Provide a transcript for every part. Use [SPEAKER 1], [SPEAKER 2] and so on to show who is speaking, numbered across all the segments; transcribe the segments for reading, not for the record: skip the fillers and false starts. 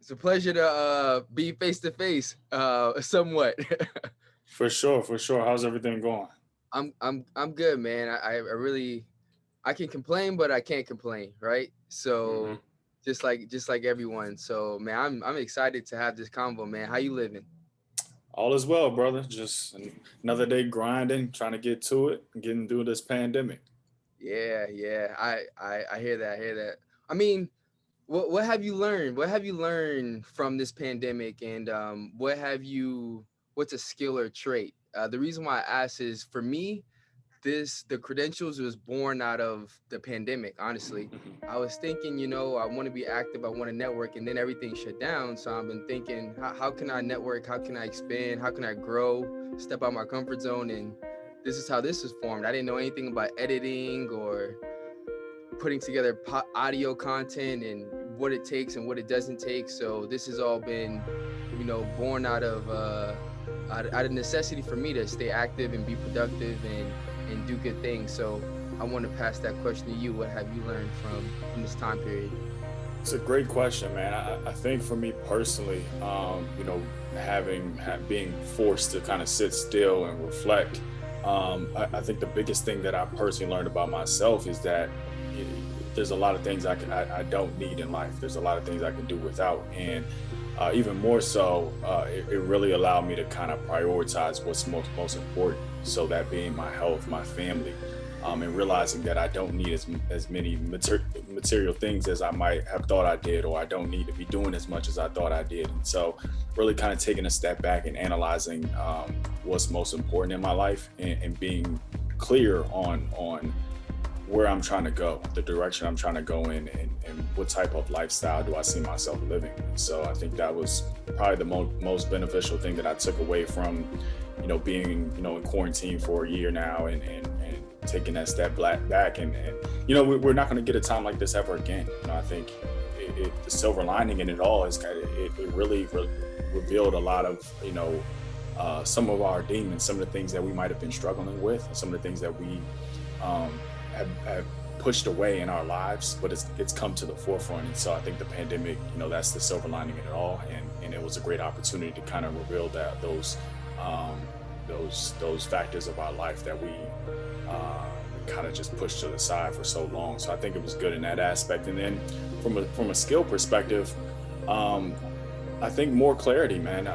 [SPEAKER 1] It's a pleasure to be face to face, somewhat.
[SPEAKER 2] For sure, for sure. How's everything going?
[SPEAKER 1] I'm good, man. I really I can complain, but I can't complain, right?
[SPEAKER 2] Hmm.
[SPEAKER 1] So just like everyone. So man, I'm excited to have this convo, man. How you living?
[SPEAKER 2] All is well, brother. Just another day grinding, trying to get to it, getting through this pandemic.
[SPEAKER 1] Yeah. I hear that. I hear that. I mean, what have you learned? What have you learned from this pandemic, and what's a skill or trait? The reason why I ask is for me, the credentials was born out of the pandemic. Honestly,
[SPEAKER 2] Mhm.
[SPEAKER 1] I was thinking, I want to be active, I want to network, and then everything shut down. So I've been thinking, how can I network? How can I expand? How can I grow? Step out my comfort zone, and this is how this is formed. I didn't know anything about editing or putting together audio content and what it takes and what it doesn't take. So this has all been, born out of necessity for me to stay active and be productive and do good things. So I want to pass that question to you. What have you learned from this time period?
[SPEAKER 2] It's a great question, man. I think for me personally, being forced to kind of sit still and reflect, I think the biggest thing that I personally learned about myself is that y- there's a lot of things I don't need in life. There's a lot of things I can do without, and even more so, it really allowed me to kind of prioritize what's most important. So that being my health, my family, and realizing that I don't need as many material things as I might have thought I did, or I don't need to be doing as much as I thought I did. And so, really kind of taking a step back and analyzing what's most important in my life, and being clear on where I'm trying to go, the direction I'm trying to go in, and what type of lifestyle do I see myself living. So I think that was probably the most beneficial thing that I took away from, being, in quarantine for a year now, and taking that step back. And we're not going to get a time like this ever again. I think the silver lining in it all is kind of, it really revealed a lot of, some of our demons, some of the things that we might have been struggling with, and some of the things that we um, have pushed away in our lives, but it's come to the forefront. And so I think the pandemic, that's the silver lining in it all, and it was a great opportunity to kind of reveal that um, those factors of our life that we kind of just pushed to the side for so long. So I think it was good in that aspect. And then from a skill perspective, um, I think more clarity, man.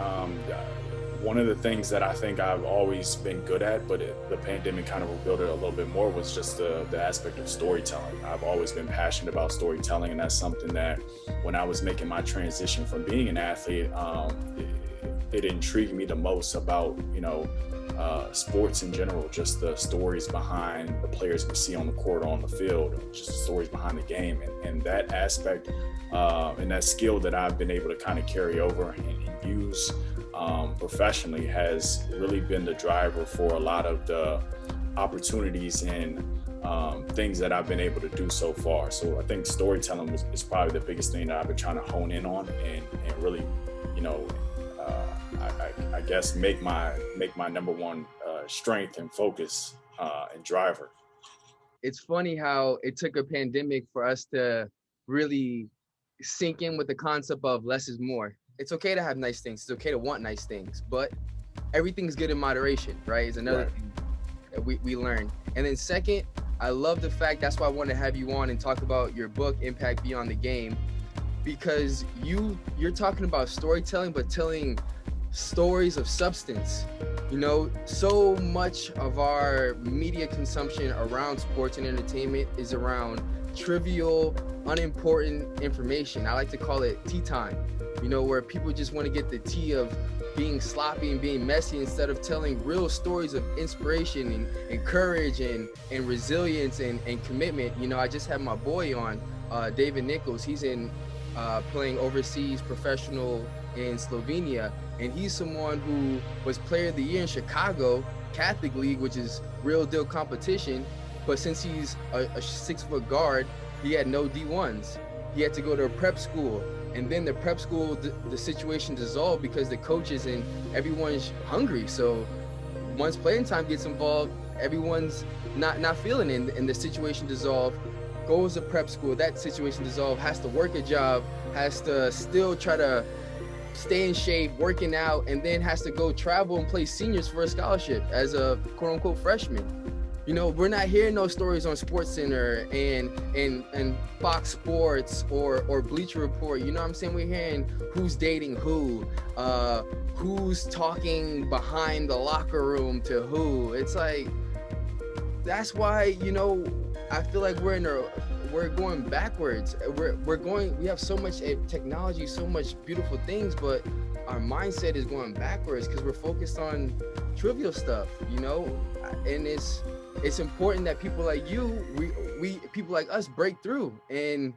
[SPEAKER 2] One of the things that I think I've always been good at, but the pandemic kind of revealed it a little bit more, was just the aspect of storytelling. I've always been passionate about storytelling, and that's something that when I was making my transition from being an athlete, it intrigued me the most about, sports in general, just the stories behind the players we see on the court or on the field, just the stories behind the game, and that aspect, and that skill that I've been able to kind of carry over and use professionally has really been the driver for a lot of the opportunities and things that I've been able to do so far. So I think storytelling is probably the biggest thing that I've been trying to hone in on, and really, you know, I guess make my number one strength and focus and driver.
[SPEAKER 1] It's funny how it took a pandemic for us to really sink in with the concept of less is more. It's okay to have nice things. It's okay to want nice things, but everything's good in moderation, right? Is another
[SPEAKER 2] Right.
[SPEAKER 1] thing that we learned. And then second, I love the fact, that's why I want to have you on and talk about your book, Impact Beyond the Game, because you're talking about storytelling, but telling stories of substance. So much of our media consumption around sports and entertainment is around trivial, unimportant information. I like to call it tea time, where people just want to get the tea of being sloppy and being messy, instead of telling real stories of inspiration and courage and resilience and commitment. I just had my boy on, David Nichols. He's in playing overseas professional in Slovenia, and he's someone who was player of the year in Chicago Catholic League, which is real deal competition. But since he's a 6-foot guard, he had no D1s. He had to go to a prep school, and then the prep school, the situation dissolved because the coaches and everyone's hungry. So once playing time gets involved, everyone's not feeling it, and the situation dissolved. goes to prep school, that situation dissolved, has to work a job, has to still try to stay in shape, working out, and then has to go travel and play seniors for a scholarship as a quote unquote freshman. You know, we're not hearing those stories on Sports Center and Fox Sports or Bleacher Report. You know what I'm saying? We're hearing who's dating who's talking behind the locker room to who. It's like, that's why, you know, I feel like we're going backwards. We have so much technology, so much beautiful things, but our mindset is going backwards because we're focused on trivial stuff, you know. And it's important that people like you, we people like us break through and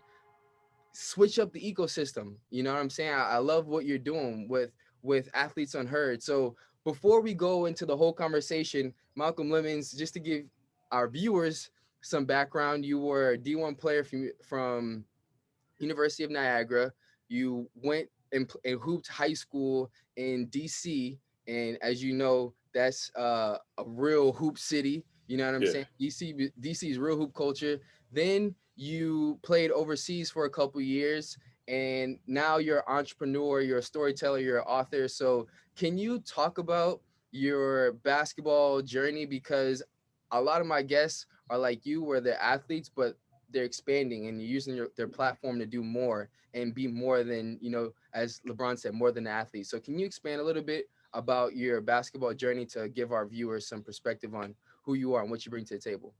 [SPEAKER 1] switch up the ecosystem. You know what I'm saying? I love what you're doing with Athletes Unheard. So before we go into the whole conversation, Malcolm Lemmons, just to give our viewers some background, you were a D1 player from University of Niagara. You went and hooped high school in DC, and as you know, that's a real hoop city. You know what I'm
[SPEAKER 2] Yeah.
[SPEAKER 1] saying? DC's real hoop culture. Then you played overseas for a couple years, and now you're an entrepreneur, you're a storyteller, you're an author. So can you talk about your basketball journey? Because a lot of my guests are like you, where they're athletes, but they're expanding and using their platform to do more and be more than, you know, as LeBron said, more than an athlete. So can you expand a little bit about your basketball journey to give our viewers some perspective on who you are and what you bring to the table?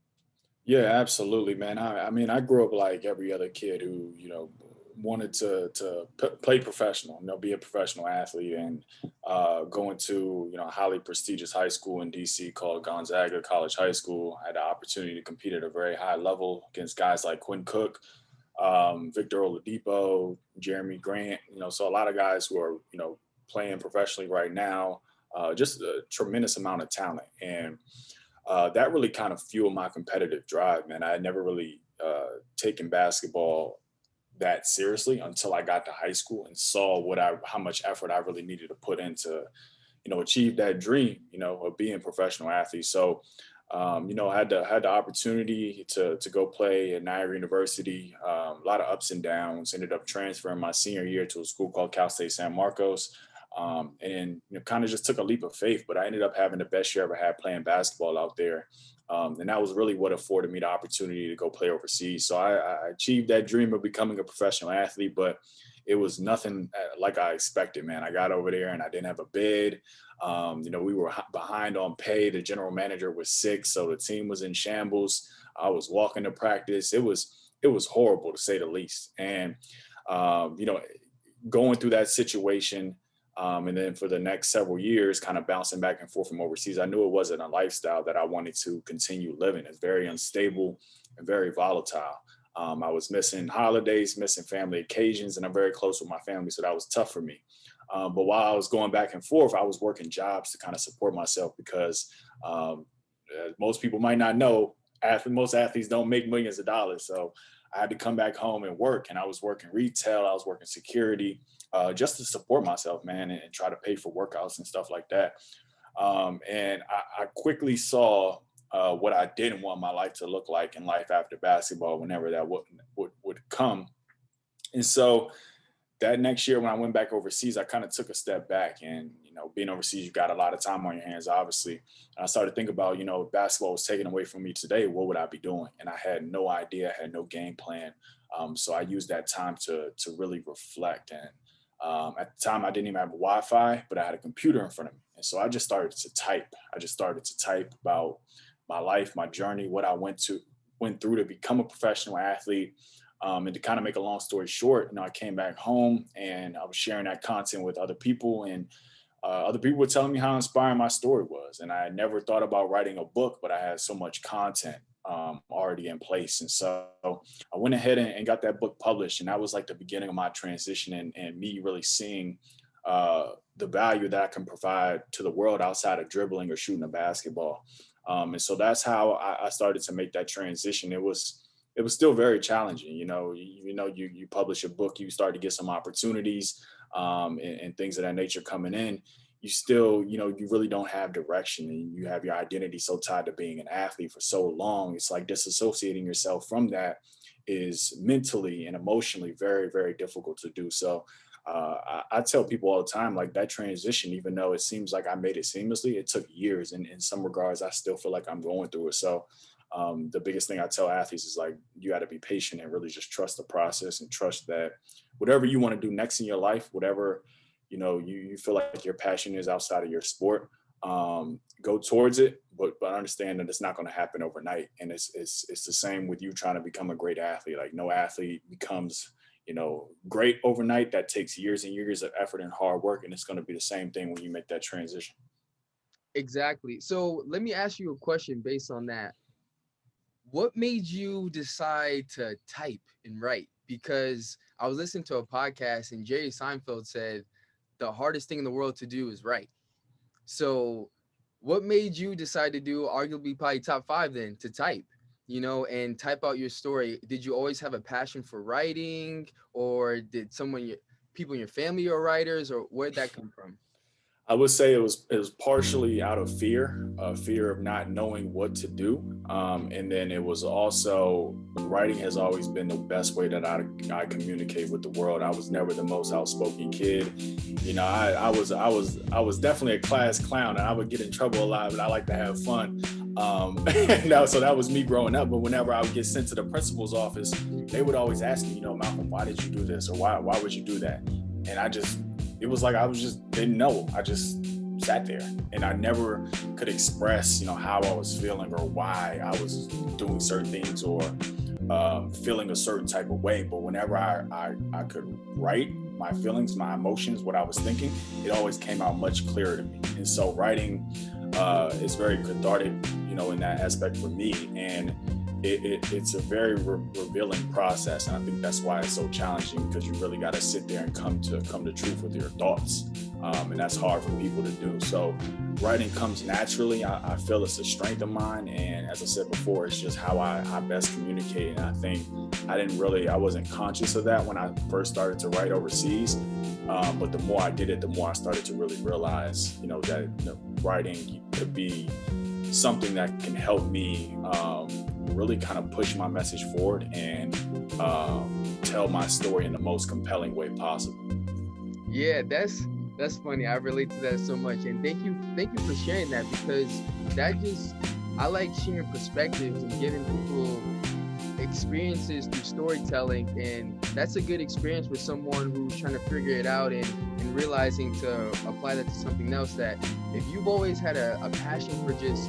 [SPEAKER 2] Yeah, absolutely, man. I mean, I grew up like every other kid who, wanted to play professional, be a professional athlete, and going to, a highly prestigious high school in DC called Gonzaga College High School. I had the opportunity to compete at a very high level against guys like Quinn Cook, Victor Oladipo, Jeremy Grant. So a lot of guys who are, playing professionally right now. Just a tremendous amount of talent, and that really kind of fueled my competitive drive, man. I had never really taken basketball that seriously until I got to high school and saw how much effort I really needed to put into, achieve that dream, of being a professional athlete. So, I had the opportunity to go play at NAIA University. A lot of ups and downs. Ended up transferring my senior year to a school called Cal State San Marcos, and kind of just took a leap of faith. But I ended up having the best year I ever had playing basketball out there, and that was really what afforded me the opportunity to go play overseas. So I achieved that dream of becoming a professional athlete, but it was nothing like I expected, man. I got over there and I didn't have a bid. We were behind on pay. The general manager was sick, so the team was in shambles. I was walking to practice. It was horrible, to say the least. And um, you know, going through that situation, and then for the next several years, kind of bouncing back and forth from overseas, I knew it wasn't a lifestyle that I wanted to continue living. It's very unstable and very volatile. I was missing holidays, missing family occasions, and I'm very close with my family, so that was tough for me. But while I was going back and forth, I was working jobs to kind of support myself because most people might not know, most athletes don't make millions of dollars. So I had to come back home and work, and I was working retail, I was working security, just to support myself, man, and try to pay for workouts and stuff like that. And I quickly saw what I didn't want my life to look like in life after basketball, whenever that would come. And so that next year when I went back overseas, I kind of took a step back, and, being overseas, you got a lot of time on your hands, obviously. And I started to think about, if basketball was taken away from me today, what would I be doing? And I had no idea, I had no game plan. So I used that time to really reflect. And at the time I didn't even have a Wi-Fi, but I had a computer in front of me. And so I just started to type. I just started to type about my life, my journey, what I went through to become a professional athlete. And to kind of make a long story short, I came back home and I was sharing that content with other people, and other people were telling me how inspiring my story was. And I had never thought about writing a book, but I had so much content already in place. And so I went ahead and got that book published. And that was like the beginning of my transition, and me really seeing the value that I can provide to the world outside of dribbling or shooting a basketball. And so that's how I started to make that transition. It was still very challenging. You publish a book, you start to get some opportunities, and things of that nature coming in. You still, you really don't have direction, and you have your identity so tied to being an athlete for so long. It's like disassociating yourself from that is mentally and emotionally very, very difficult to do. So I tell people all the time, like that transition, even though it seems like I made it seamlessly, it took years. And in some regards, I still feel like I'm going through it. So the biggest thing I tell athletes is like, you got to be patient and really just trust the process and trust that whatever you want to do next in your life, whatever, you feel like your passion is outside of your sport, go towards it, but understand that it's not going to happen overnight. And it's the same with you trying to become a great athlete. Like no athlete becomes, great overnight. That takes years and years of effort and hard work. And it's going to be the same thing when you make that transition.
[SPEAKER 1] Exactly. So let me ask you a question based on that. What made you decide to type and write? Because I was listening to a podcast and Jerry Seinfeld said the hardest thing in the world to do is write. So what made you decide to do arguably probably top five then to type, and type out your story? Did you always have a passion for writing, or did people in your family are writers, or where'd that come from?
[SPEAKER 2] I would say it was partially out of fear of not knowing what to do, and then it was also writing has always been the best way that I communicate with the world. I was never the most outspoken kid, I was definitely a class clown, and I would get in trouble a lot, but I like to have fun. So that was me growing up. But whenever I would get sent to the principal's office, they would always ask me, Malcolm, why did you do this, or why would you do that? And it was like I was just didn't know. I just sat there, and I never could express, how I was feeling or why I was doing certain things or feeling a certain type of way. But whenever I could write my feelings, my emotions, what I was thinking, it always came out much clearer to me. And so writing is very cathartic, in that aspect for me. And it's a very revealing process, and I think that's why it's so challenging, because you really got to sit there and come to truth with your thoughts, and that's hard for people to do. So writing comes naturally. I feel it's a strength of mine, and as I said before, it's just how I best communicate. And I think I wasn't conscious of that when I first started to write overseas, but the more I did it, the more I started to really realize, that writing could be something that can help me really kind of push my message forward and tell my story in the most compelling way possible.
[SPEAKER 1] Yeah, that's funny. I relate to that so much, and thank you for sharing that, because I like sharing perspectives and giving people experiences through storytelling, and that's a good experience for someone who's trying to figure it out and realizing to apply that to something else. That if you've always had a passion for just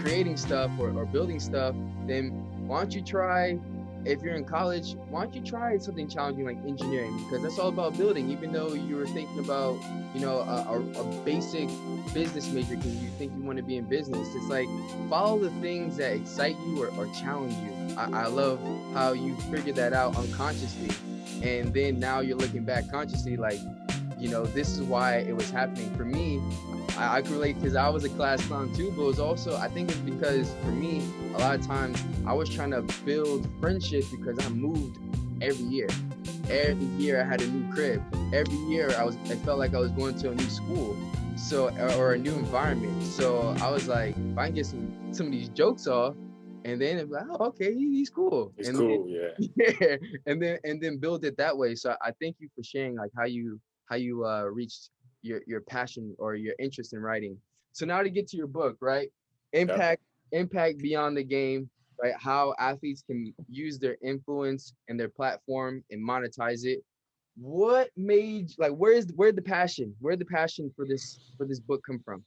[SPEAKER 1] creating stuff or building stuff, then why don't you try, if you're in college, why don't you try something challenging like engineering? Because that's all about building. Even though you were thinking about, a basic business major because you think you want to be in business, it's like follow the things that excite you or challenge you. I love how you figured that out unconsciously, and then now you're looking back consciously, like, this is why it was happening for me. I can relate because I was a class clown too, but it was also, I think it's because for me, a lot of times I was trying to build friendships because I moved every year. Every year I had a new crib. Every year I felt like I was going to a new school, or a new environment. So I was like, if I can get some of these jokes off, and then it's like, oh, okay, he's cool.
[SPEAKER 2] It's cool, yeah.
[SPEAKER 1] Yeah, and then build it that way. So I thank you for sharing like how you reached your passion or your interest in writing. So now to get to your book, right? Impact
[SPEAKER 2] Yep.
[SPEAKER 1] Impact Beyond the Game, right? How athletes can use their influence and their platform and monetize it. What made, like, where'd the passion for this book come from?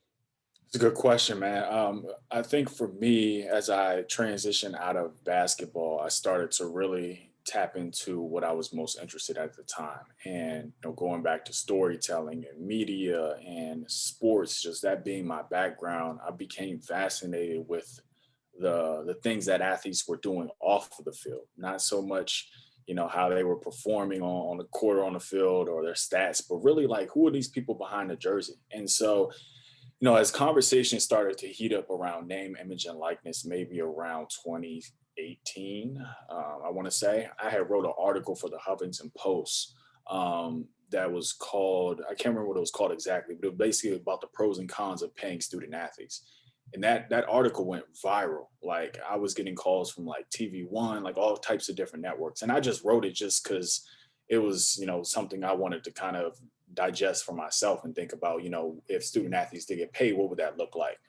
[SPEAKER 2] It's a good question, man. I think for me, as I transitioned out of basketball, I started to really tap into what I was most interested at the time. And going back to storytelling and media and sports, just that being my background, I became fascinated with the things that athletes were doing off of the field, not so much how they were performing on the court or on the field or their stats, but really like, who are these people behind the jersey? And so as conversations started to heat up around name, image, and likeness, maybe around 2018, I want to say, I had wrote an article for the Huffington Post that was called, I can't remember what it was called exactly, but it was basically about the pros and cons of paying student athletes. And that article went viral. Like I was getting calls from like TV1, like all types of different networks. And I just wrote it just because it was, something I wanted to kind of digest for myself and think about, if student athletes did get paid, what would that look like?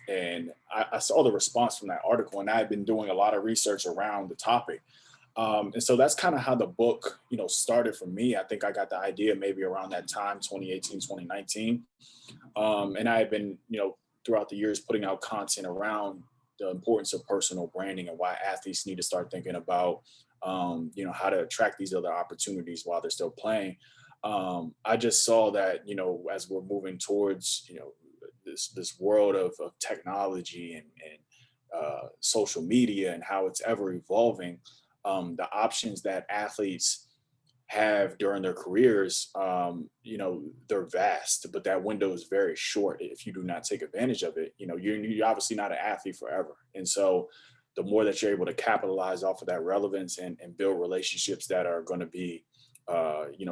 [SPEAKER 2] And I saw the response from that article, and I had been doing a lot of research around the topic. And so that's kind of how the book, started for me. I think I got the idea maybe around that time, 2018, 2019. And I had been, throughout the years putting out content around the importance of personal branding and why athletes need to start thinking about, how to attract these other opportunities while they're still playing. I just saw that, as we're moving towards, this world of technology and social media and how it's ever evolving, the options that athletes have during their careers, they're vast, but that window is very short if you do not take advantage of it. You're obviously not an athlete forever. And so the more that you're able to capitalize off of that relevance and build relationships that are going to be,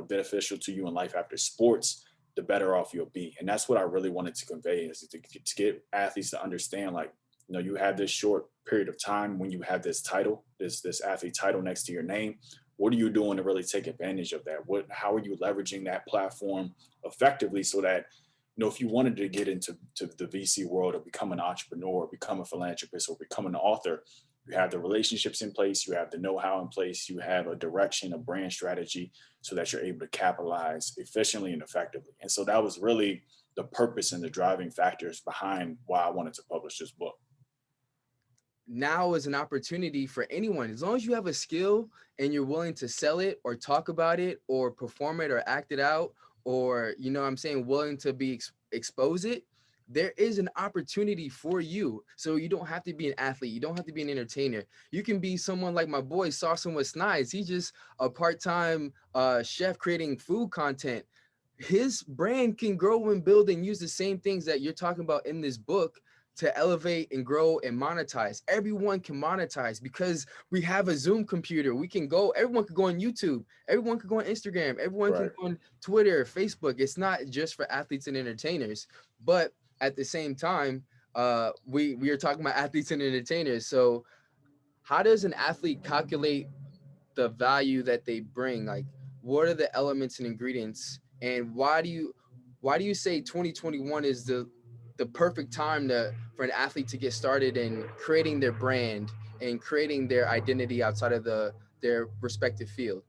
[SPEAKER 2] beneficial to you in life after sports, the better off you'll be. And that's what I really wanted to convey, is to get athletes to understand, like, you have this short period of time when you have this title, this athlete title next to your name. What are you doing to really take advantage of that? How are you leveraging that platform effectively so that, if you wanted to get into the VC world or become an entrepreneur, or become a philanthropist, or become an author, you have the relationships in place, you have the know-how in place, you have a direction, a brand strategy, so that you're able to capitalize efficiently and effectively. And so that was really the purpose and the driving factors behind why I wanted to publish this book.
[SPEAKER 1] Now is an opportunity for anyone, as long as you have a skill and you're willing to sell it or talk about it or perform it or act it out, or willing to be expose it. There is an opportunity for you. So you don't have to be an athlete, you don't have to be an entertainer. You can be someone like my boy Saucing with Snides. He's just a part-time chef creating food content. His brand can grow and build and use the same things that you're talking about in this book to elevate and grow and monetize. Everyone can monetize because we have a Zoom computer. Everyone can go on YouTube. Everyone can go on Instagram. Everyone can go on Twitter, Facebook. It's not just for athletes and entertainers. But at the same time, we are talking about athletes and entertainers. So how does an athlete calculate the value that they bring? Like, what are the elements and ingredients? And why do you say 2021 is the perfect time for an athlete to get started in creating their brand and creating their identity outside of their respective field?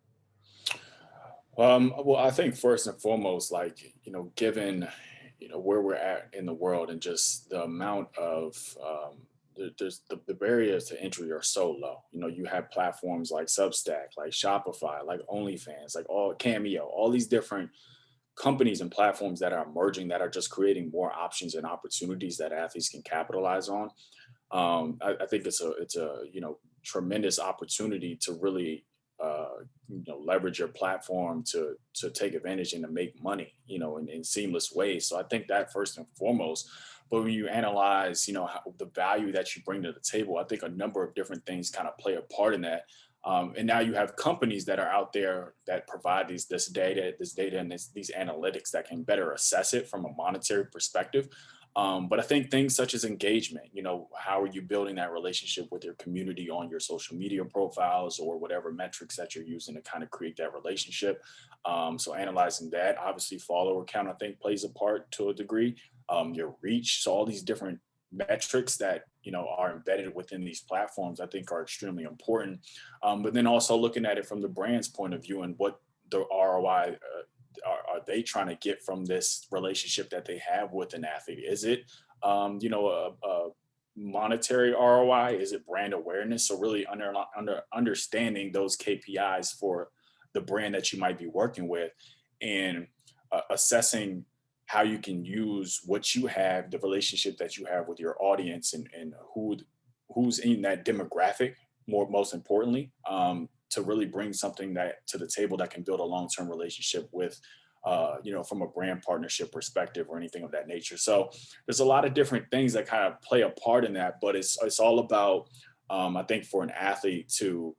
[SPEAKER 2] Well, I think first and foremost, like, given, where we're at in the world and just the amount of, there's the barriers to entry are so low. You have platforms like Substack, like Shopify, like OnlyFans, like all Cameo, all these different companies and platforms that are emerging that are just creating more options and opportunities that athletes can capitalize on. I think it's a tremendous opportunity to really leverage your platform to take advantage and to make money, in seamless ways. So I think that first and foremost. But when you analyze, the value that you bring to the table, I think a number of different things kind of play a part in that. And now you have companies that are out there that provide this data and these analytics that can better assess it from a monetary perspective. But I think things such as engagement, how are you building that relationship with your community on your social media profiles or whatever metrics that you're using to kind of create that relationship. So analyzing that, obviously follower count, I think plays a part to a degree. Your reach, so all these different metrics that are embedded within these platforms, I think are extremely important. But then also looking at it from the brand's point of view and what the ROI are they trying to get from this relationship that they have with an athlete? Is it a monetary ROI? Is it brand awareness? So really understanding those KPIs for the brand that you might be working with, and assessing how you can use what you have, the relationship that you have with your audience, and who's in that demographic, most importantly, to really bring something that to the table that can build a long-term relationship with, from a brand partnership perspective or anything of that nature. So there's a lot of different things that kind of play a part in that, but it's all about, I think, for an athlete to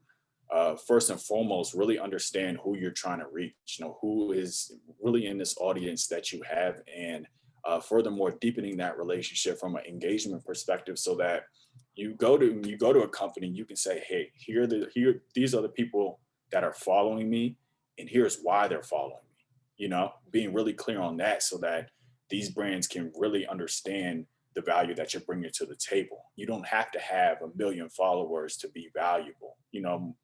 [SPEAKER 2] first and foremost really understand who you're trying to reach, who is really in this audience that you have, and furthermore, deepening that relationship from an engagement perspective, so that you go to a company, you can say, hey, these are the people that are following me, and here's why they're following me. Being really clear on that, so that these brands can really understand the value that you're bringing to the table. You don't have to have a million followers to be valuable,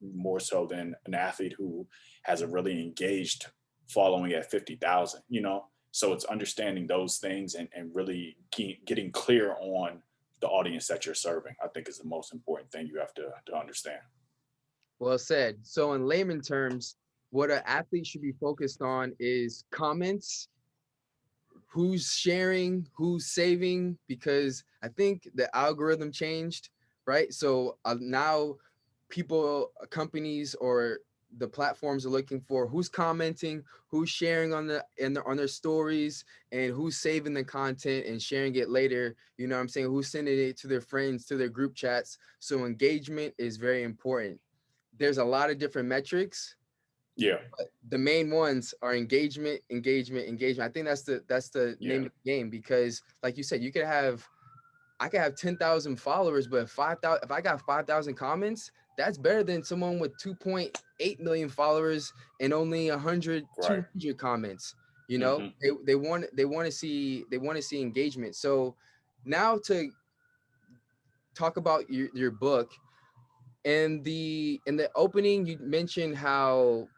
[SPEAKER 2] more so than an athlete who has a really engaged following at 50,000. So it's understanding those things, and really getting clear on the audience that you're serving, I think, is the most important thing you have to understand.
[SPEAKER 1] Well said. So in layman terms, what an athlete should be focused on is comments, who's sharing, who's saving, because I think the algorithm changed, right? So now people, companies, or the platforms are looking for who's commenting, who's sharing on their stories, and who's saving the content and sharing it later. You know what I'm saying? Who's sending it to their friends, to their group chats. So engagement is very important. There's a lot of different metrics.
[SPEAKER 2] Yeah.
[SPEAKER 1] The main ones are engagement, engagement, engagement. I think that's the
[SPEAKER 2] Yeah.
[SPEAKER 1] name of the game, because like you said, I could have 10,000 followers, but if I got 5,000 comments, that's better than someone with 2.8 million followers and only 100,
[SPEAKER 2] Right.
[SPEAKER 1] 200 comments.
[SPEAKER 2] Hmm.
[SPEAKER 1] They want to see engagement. So now to talk about your book, and in the opening you mentioned how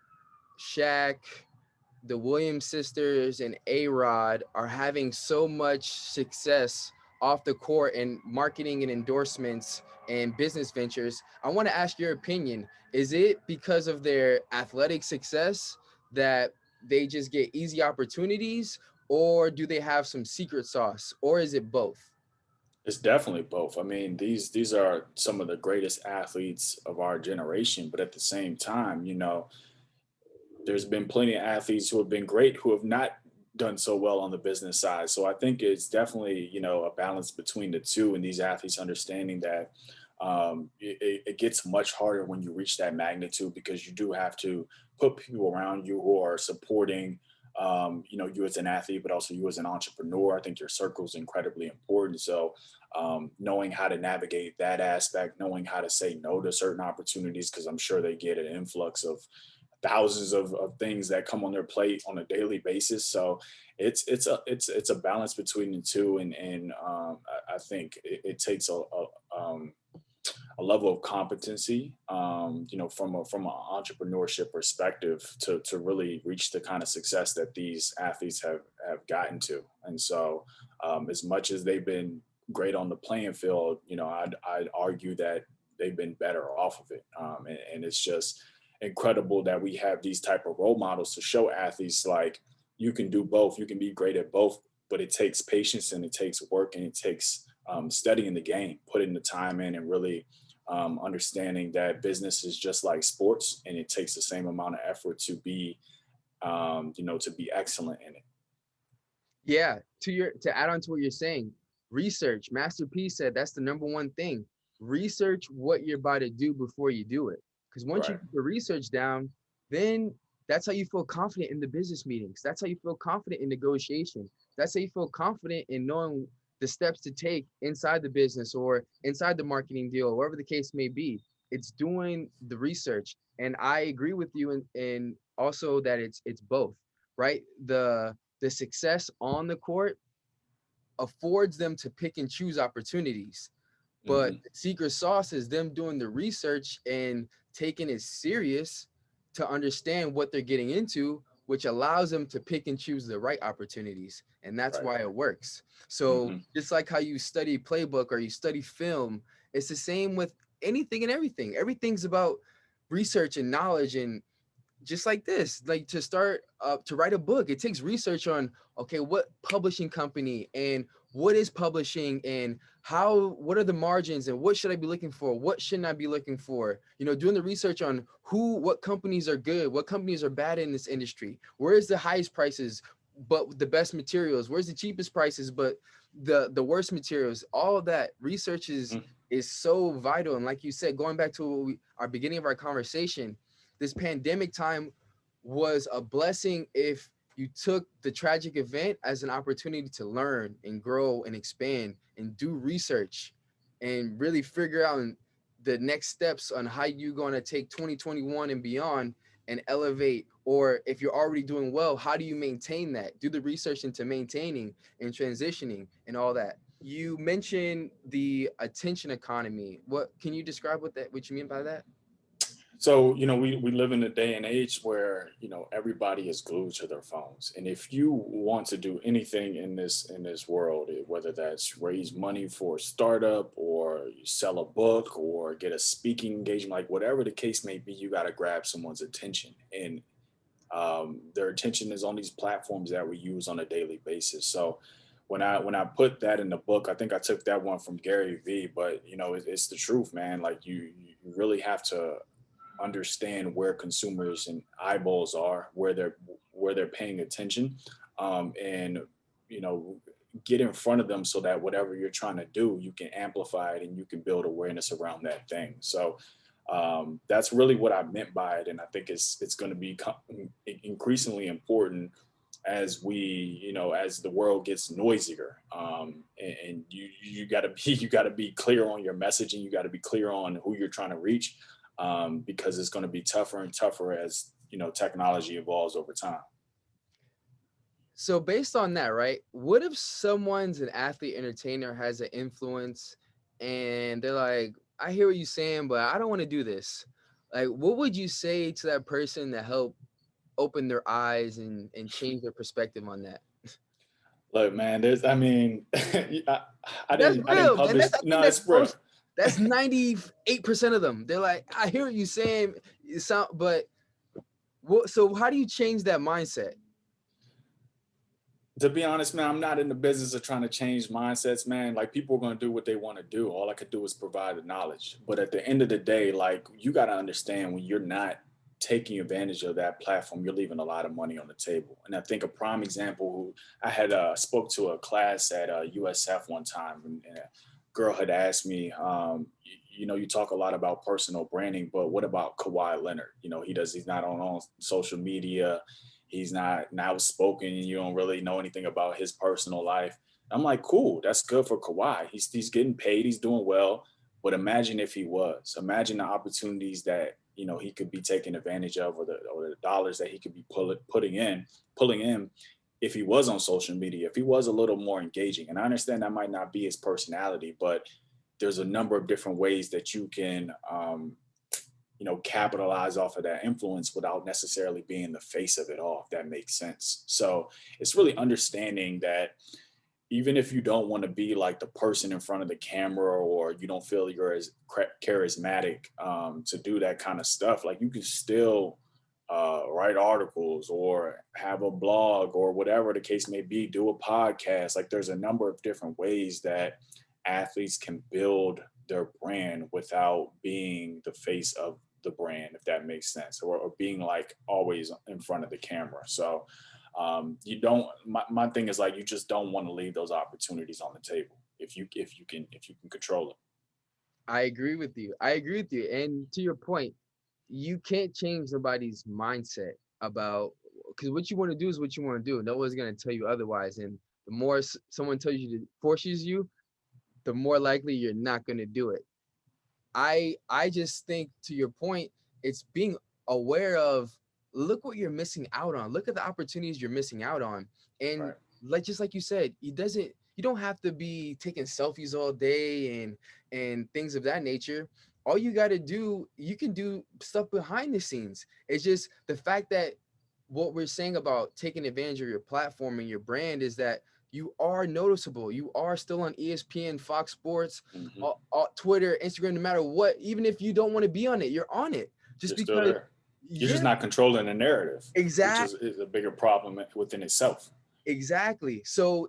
[SPEAKER 1] Shaq, the Williams sisters, and A-Rod are having so much success off the court and marketing and endorsements and business ventures. I want to ask your opinion. Is it because of their athletic success that they just get easy opportunities, or do they have some secret sauce, or is it both?
[SPEAKER 2] It's definitely both. I mean, these are some of the greatest athletes of our generation, but at the same time, there's been plenty of athletes who have been great who have not done so well on the business side. So I think it's definitely, a balance between the two, and these athletes understanding that it gets much harder when you reach that magnitude, because you do have to put people around you who are supporting, you as an athlete, but also you as an entrepreneur. I think your circle is incredibly important. So knowing how to navigate that aspect, knowing how to say no to certain opportunities, because I'm sure they get an influx of thousands of things that come on their plate on a daily basis. So it's a balance between the two, and I think it takes a level of competency, from an entrepreneurship perspective, to really reach the kind of success that these athletes have gotten to. And so, as much as they've been great on the playing field, I'd argue that they've been better off of it. And it's just incredible that we have these type of role models to show athletes, like, you can do both, you can be great at both, but it takes patience, and it takes work, and it takes studying the game, putting the time in, and really understanding that business is just like sports, and it takes the same amount of effort to be excellent in it.
[SPEAKER 1] Yeah, to add on to what you're saying, research. Master P said that's the number one thing. Research what you're about to do before you do it. Because once you
[SPEAKER 2] Right.
[SPEAKER 1] get the research down, then that's how you feel confident in the business meetings. That's how you feel confident in negotiation. That's how you feel confident in knowing the steps to take inside the business or inside the marketing deal, wherever the case may be. It's doing the research. And I agree with you in also that it's both, right? The success on the court affords them to pick and choose opportunities. But
[SPEAKER 2] Hmm.
[SPEAKER 1] the secret sauce is them doing the research and taking it serious to understand what they're getting into, which allows them to pick and choose the right opportunities. And that's
[SPEAKER 2] Right.
[SPEAKER 1] why it works. So
[SPEAKER 2] Hmm.
[SPEAKER 1] just like how you study playbook or you study film, it's the same with anything and everything. Everything's about research and knowledge, and just like this, like to start to write a book, it takes research on, okay, what publishing company and what is publishing and what are the margins and what should I be looking for, what shouldn't I be looking for, doing the research on what companies are good, what companies are bad in this industry, where's the highest prices but the best materials, where's the cheapest prices but the worst materials. All of that research is so vital. And like you said, going back to our beginning of our conversation, this pandemic time was a blessing if You took the tragic event as an opportunity to learn and grow and expand and do research and really figure out the next steps on how you're going to take 2021 and beyond and elevate. Or if you're already doing well, how do you maintain that? Do the research into maintaining and transitioning and all that. You mentioned the attention economy. What can you describe what you mean by that?
[SPEAKER 2] So, we live in a day and age where, everybody is glued to their phones. And if you want to do anything in this world, whether that's raise money for a startup or you sell a book or get a speaking engagement, like whatever the case may be, you got to grab someone's attention. And their attention is on these platforms that we use on a daily basis. So when I put that in the book, I think I took that one from Gary Vee, but it's the truth, man. Like you really have to understand where consumers and eyeballs are, where they're paying attention, and you know get in front of them so that whatever you're trying to do, you can amplify it and you can build awareness around that thing. So that's really what I meant by it, and I think it's going to be increasingly important as as the world gets noisier, and you got to be you got to be clear on your messaging. You got to be clear on who you're trying to reach, because it's going to be tougher and tougher as technology evolves over time.
[SPEAKER 1] So based on that, right? What if someone's an athlete entertainer has an influence and they're like, I hear what you're saying, but I don't want to do this. Like, what would you say to that person to help open their eyes and change their perspective on that?
[SPEAKER 2] Look, man, I
[SPEAKER 1] That's
[SPEAKER 2] didn't
[SPEAKER 1] real, man.
[SPEAKER 2] publish.
[SPEAKER 1] That's I think
[SPEAKER 2] No, it's real.
[SPEAKER 1] that's 98% of them. They're like, I hear what you're saying. It sound, but what? So how do you change that mindset?
[SPEAKER 2] To be honest, man, I'm not in the business of trying to change mindsets, man. Like, people are going to do what they want to do. All I could do is provide the knowledge. But at the end of the day, like, you got to understand, when you're not taking advantage of that platform, you're leaving a lot of money on the table. And I think a prime example, who I had spoke to a class at USF one time, and a girl had asked me, you talk a lot about personal branding, but what about Kawhi Leonard? He's not on social media. He's not outspoken. You don't really know anything about his personal life. I'm like, cool, that's good for Kawhi. He's getting paid. He's doing well. But imagine if he was. Imagine the opportunities that he could be taking advantage of, or the dollars that he could be pulling in if he was on social media, if he was a little more engaging. And I understand that might not be his personality, but there's a number of different ways that you can capitalize off of that influence without necessarily being the face of it all, if that makes sense. So it's really understanding that even if you don't want to be like the person in front of the camera, or you don't feel you're as charismatic to do that kind of stuff, like, you can still write articles or have a blog or whatever the case may be, do a podcast. Like, there's a number of different ways that athletes can build their brand without being the face of the brand, if that makes sense, or being like always in front of the camera. So my thing is, like, you just don't want to leave those opportunities on the table if you can control it.
[SPEAKER 1] I agree with you. I agree with you. And to your point, you can't change somebody's mindset about, because what you want to do is what you want to do. No one's going to tell you otherwise. And the more someone tells you to forces you, the more likely you're not going to do it. I just think, to your point, it's being aware of, look what you're missing out on. Look at the opportunities you're missing out on. And
[SPEAKER 2] Right.
[SPEAKER 1] just like you said, you don't have to be taking selfies all day and things of that nature. All you got to do, you can do stuff behind the scenes. It's just the fact that what we're saying about taking advantage of your platform and your brand is that you are noticeable. You are still on ESPN, Fox Sports,
[SPEAKER 2] Mm-hmm.
[SPEAKER 1] Twitter, Instagram, no matter what. Even if you don't want to be on it, you're on it. Just
[SPEAKER 2] You're still
[SPEAKER 1] because,
[SPEAKER 2] there. You're just
[SPEAKER 1] yeah,
[SPEAKER 2] not controlling the narrative, which
[SPEAKER 1] exactly.
[SPEAKER 2] is a bigger problem within itself.
[SPEAKER 1] Exactly. So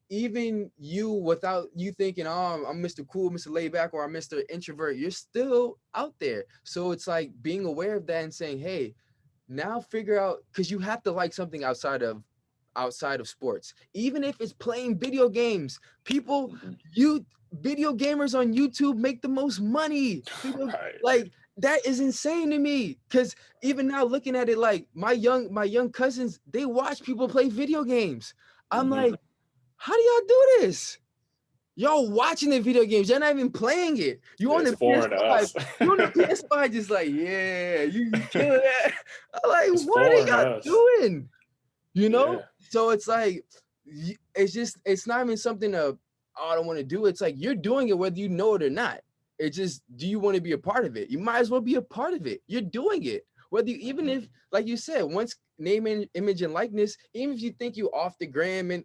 [SPEAKER 1] even you, without you thinking, oh, I'm Mr. Cool, Mr. Laid Back, or I'm Mr. Introvert, you're still out there. So it's like being aware of that and saying, hey, now figure out, because you have to like something outside of sports, even if it's playing video games. People,
[SPEAKER 2] Mm-hmm.
[SPEAKER 1] you video gamers on YouTube make the most money.
[SPEAKER 2] Right.
[SPEAKER 1] Like, that is insane to me. Cause even now looking at it, like my young cousins, they watch people play video games. I'm
[SPEAKER 2] Hmm.
[SPEAKER 1] like, how do y'all do this? Y'all watching the video games, you're not even playing it. You on
[SPEAKER 2] It's
[SPEAKER 1] the
[SPEAKER 2] foreign to
[SPEAKER 1] PS5,
[SPEAKER 2] us.
[SPEAKER 1] you on the PS5, just like, yeah, you kill that. I'm like,
[SPEAKER 2] It's
[SPEAKER 1] what are
[SPEAKER 2] foreign to
[SPEAKER 1] y'all
[SPEAKER 2] us.
[SPEAKER 1] doing? You know?
[SPEAKER 2] Yeah.
[SPEAKER 1] So it's like, it's just, it's not even something to, oh, I don't want to do. It's like you're doing it whether you know it or not. It's just, do you want to be a part of it? You might as well be a part of it. You're doing it. Whether you, even if, like you said, once name, image, and likeness, even if you think you off the gram and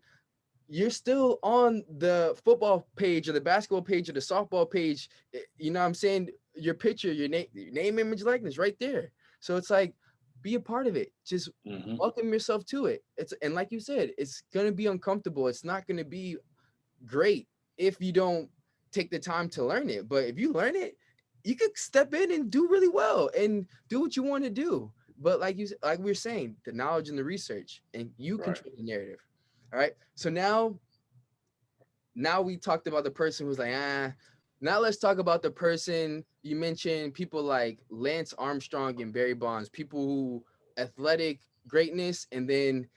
[SPEAKER 1] you're still on the football page or the basketball page or the softball page. You know what I'm saying? Your picture, your name, image, likeness right there. So it's like, be a part of it. Just
[SPEAKER 2] Hmm.
[SPEAKER 1] welcome yourself to it. And like you said, it's gonna be uncomfortable. It's not gonna be great if you don't take the time to learn it. But if you learn it, you could step in and do really well and do what you want to do. But like we were saying, the knowledge and the research, and you
[SPEAKER 2] Right.
[SPEAKER 1] control the narrative. All right. So now we talked about the person who's like, now let's talk about the person you mentioned, people like Lance Armstrong and Barry Bonds, people who athletic greatness, and then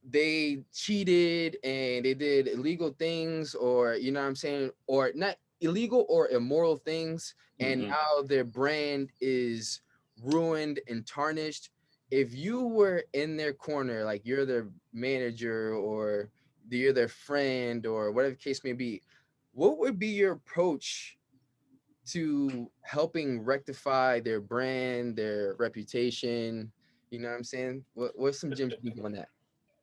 [SPEAKER 1] they cheated and they did illegal things, or you know what I'm saying, or not illegal or immoral things, and
[SPEAKER 2] Hmm.
[SPEAKER 1] now their brand is ruined and tarnished. If you were in their corner, like you're their manager or you're their friend or whatever the case may be, what would be your approach to helping rectify their brand, their reputation? You know what I'm saying? What's some gems you can give on that?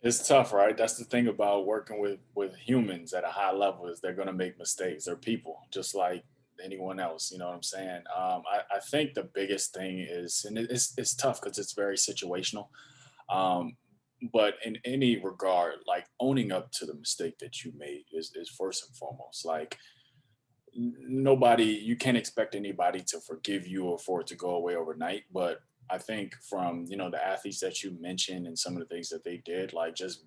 [SPEAKER 2] It's tough, right? That's the thing about working with humans at a high level is they're going to make mistakes. They're people, just like anyone else. You know what I'm saying? I think the biggest thing is, and it's tough because it's very situational. Um, but in any regard, like owning up to the mistake that you made is first and foremost. Like nobody, you can't expect anybody to forgive you or for it to go away overnight. But I think from the athletes that you mentioned and some of the things that they did, like just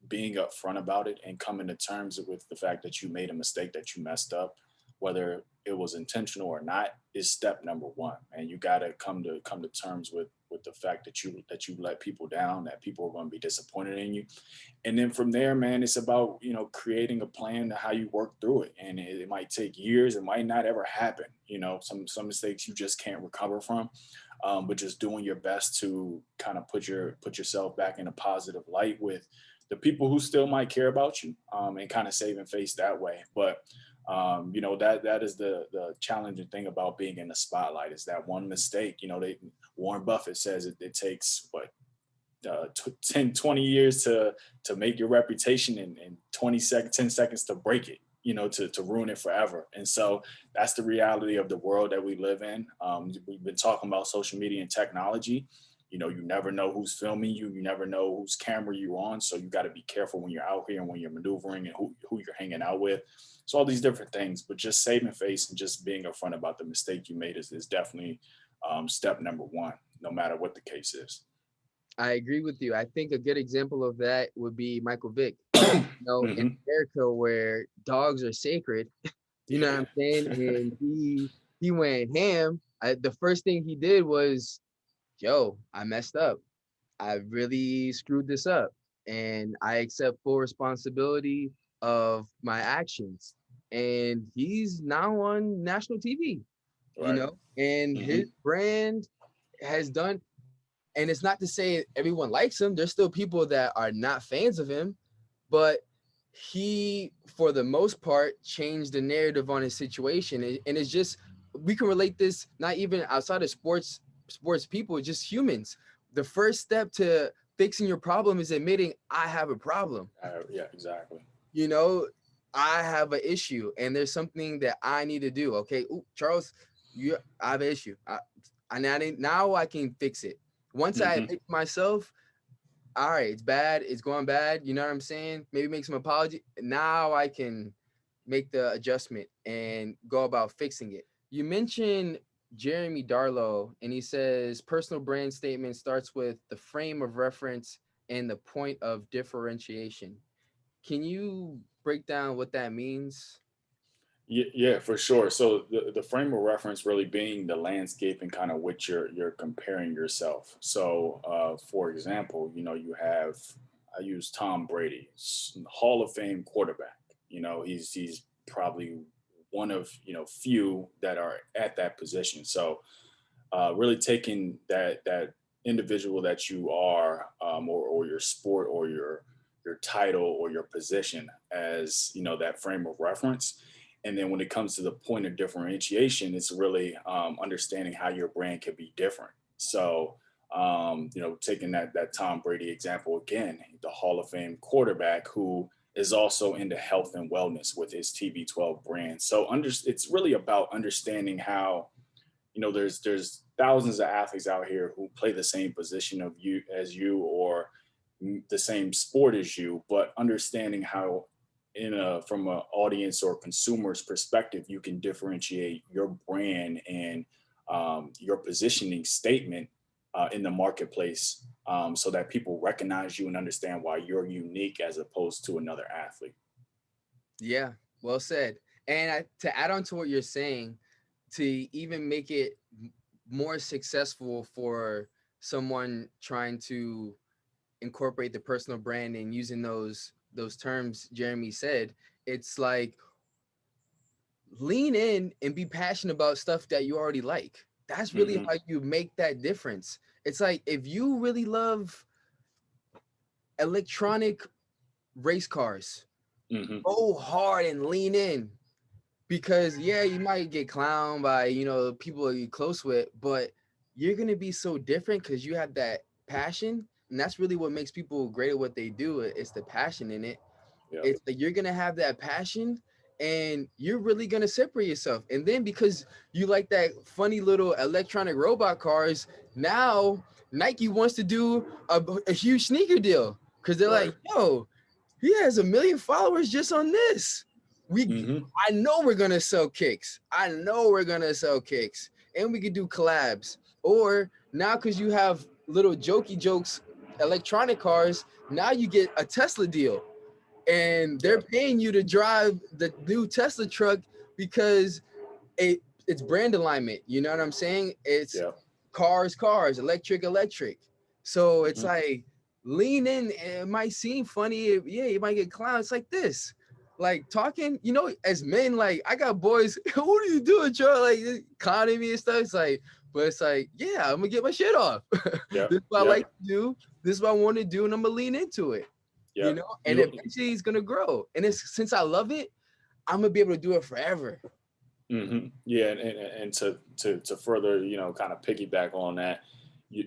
[SPEAKER 2] being upfront about it and coming to terms with the fact that you made a mistake, that you messed up, whether it was intentional or not, is step number one. And you got to come to terms with the fact that you let people down, that people are going to be disappointed in you. And then from there, man, it's about creating a plan to how you work through it. And it might take years, it might not ever happen. Some mistakes you just can't recover from. But just doing your best to kind of put yourself back in a positive light with the people who still might care about you, and kind of saving face that way. But that is the challenging thing about being in the spotlight, is that one mistake. Warren Buffett says it takes what, 10 20 years to make your reputation, and 20 seconds 10 seconds to break it, to ruin it forever. And so that's the reality of the world that we live in. We've been talking about social media and technology. You never know who's filming you, you never know whose camera you're on, so you got to be careful when you're out here and when you're maneuvering and who you're hanging out with. So all these different things, but just saving face and just being upfront about the mistake you made is definitely step number one, no matter what the case is.
[SPEAKER 1] I agree with you. I think a good example of that would be Michael Vick. In
[SPEAKER 2] Hmm.
[SPEAKER 1] America where dogs are sacred, you know what
[SPEAKER 2] Yeah.
[SPEAKER 1] I'm saying? And he went ham. The first thing he did was, yo, I messed up. I really screwed this up. And I accept full responsibility of my actions. And he's now on national TV,
[SPEAKER 2] Right.
[SPEAKER 1] and
[SPEAKER 2] Hmm.
[SPEAKER 1] his brand has done. And it's not to say everyone likes him. There's still people that are not fans of him, but he, for the most part, changed the narrative on his situation. And it's just, we can relate this not even outside of sports people, just humans. The first step to fixing your problem is admitting I have a problem.
[SPEAKER 2] Yeah, exactly.
[SPEAKER 1] You know, I have an issue and there's something that I need to do. Okay, ooh, Charles, I have an issue. Now I can fix it. Once I
[SPEAKER 2] Hmm.
[SPEAKER 1] admit to myself, all right, it's bad, it's going bad. You know what I'm saying? Maybe make some apology. Now I can make the adjustment and go about fixing it. You mentioned Jeremy Darlow, and he says personal brand statement starts with the frame of reference and the point of differentiation. Can you break down what that means?
[SPEAKER 2] Yeah, for sure. So the frame of reference really being the landscape and kind of what you're comparing yourself. So for example, you have, I use Tom Brady, Hall of Fame quarterback. He's probably one of few that are at that position. So really taking that individual that you are, or your sport or your title or your position as that frame of reference. And then when it comes to the point of differentiation, it's really understanding how your brand can be different. So taking that Tom Brady example again, the Hall of Fame quarterback who is also into health and wellness with his TB12 brand. So it's really about understanding how there's thousands of athletes out here who play the same position of you as you, or the same sport as you, but understanding how from an audience or consumer's perspective you can differentiate your brand and your positioning statement in the marketplace, so that people recognize you and understand why you're unique as opposed to another athlete.
[SPEAKER 1] Yeah, well said. And to add on to what you're saying, to even make it more successful for someone trying to incorporate the personal brand and using those terms Jeremy said, it's like lean in and be passionate about stuff that you already like. That's really
[SPEAKER 2] Hmm.
[SPEAKER 1] how you make that difference. It's like if you really love electronic race cars,
[SPEAKER 2] Hmm.
[SPEAKER 1] go hard and lean in, because yeah, you might get clowned by people you're close with, but you're gonna be so different because you have that passion, and that's really what makes people great at what they do. It's the passion in it.
[SPEAKER 2] Yeah.
[SPEAKER 1] It's like you're gonna have that passion, and you're really gonna separate yourself. And then because you like that funny little electronic robot cars, now Nike wants to do a huge sneaker deal because they're
[SPEAKER 2] Right.
[SPEAKER 1] like, yo, he has 1 million followers just on this. We,
[SPEAKER 2] Hmm.
[SPEAKER 1] I know we're gonna sell kicks. I know we're gonna sell kicks, and we could do collabs. Or now, because you have little jokey jokes, electronic cars, now you get a Tesla deal, and
[SPEAKER 2] Yeah.
[SPEAKER 1] they're paying you to drive the new Tesla truck because it's brand alignment. You know what I'm saying? It's
[SPEAKER 2] Yeah.
[SPEAKER 1] cars, electric. So it's
[SPEAKER 2] Hmm.
[SPEAKER 1] like lean in. It might seem funny. Yeah, you might get clowned. It's like this. Like talking, as men, like I got boys, what are you doing, Joe? Like clowning me and stuff. It's like, but it's like, yeah, I'm gonna get my shit off.
[SPEAKER 2] Yeah.
[SPEAKER 1] This is what I
[SPEAKER 2] Yeah.
[SPEAKER 1] like to do. This is what I want to do, and I'm gonna lean into it.
[SPEAKER 2] Yeah.
[SPEAKER 1] And
[SPEAKER 2] You.
[SPEAKER 1] eventually it's gonna grow. And it's since I love it, I'm gonna be able to do it forever.
[SPEAKER 2] Yeah, and to further, kind of piggyback on that,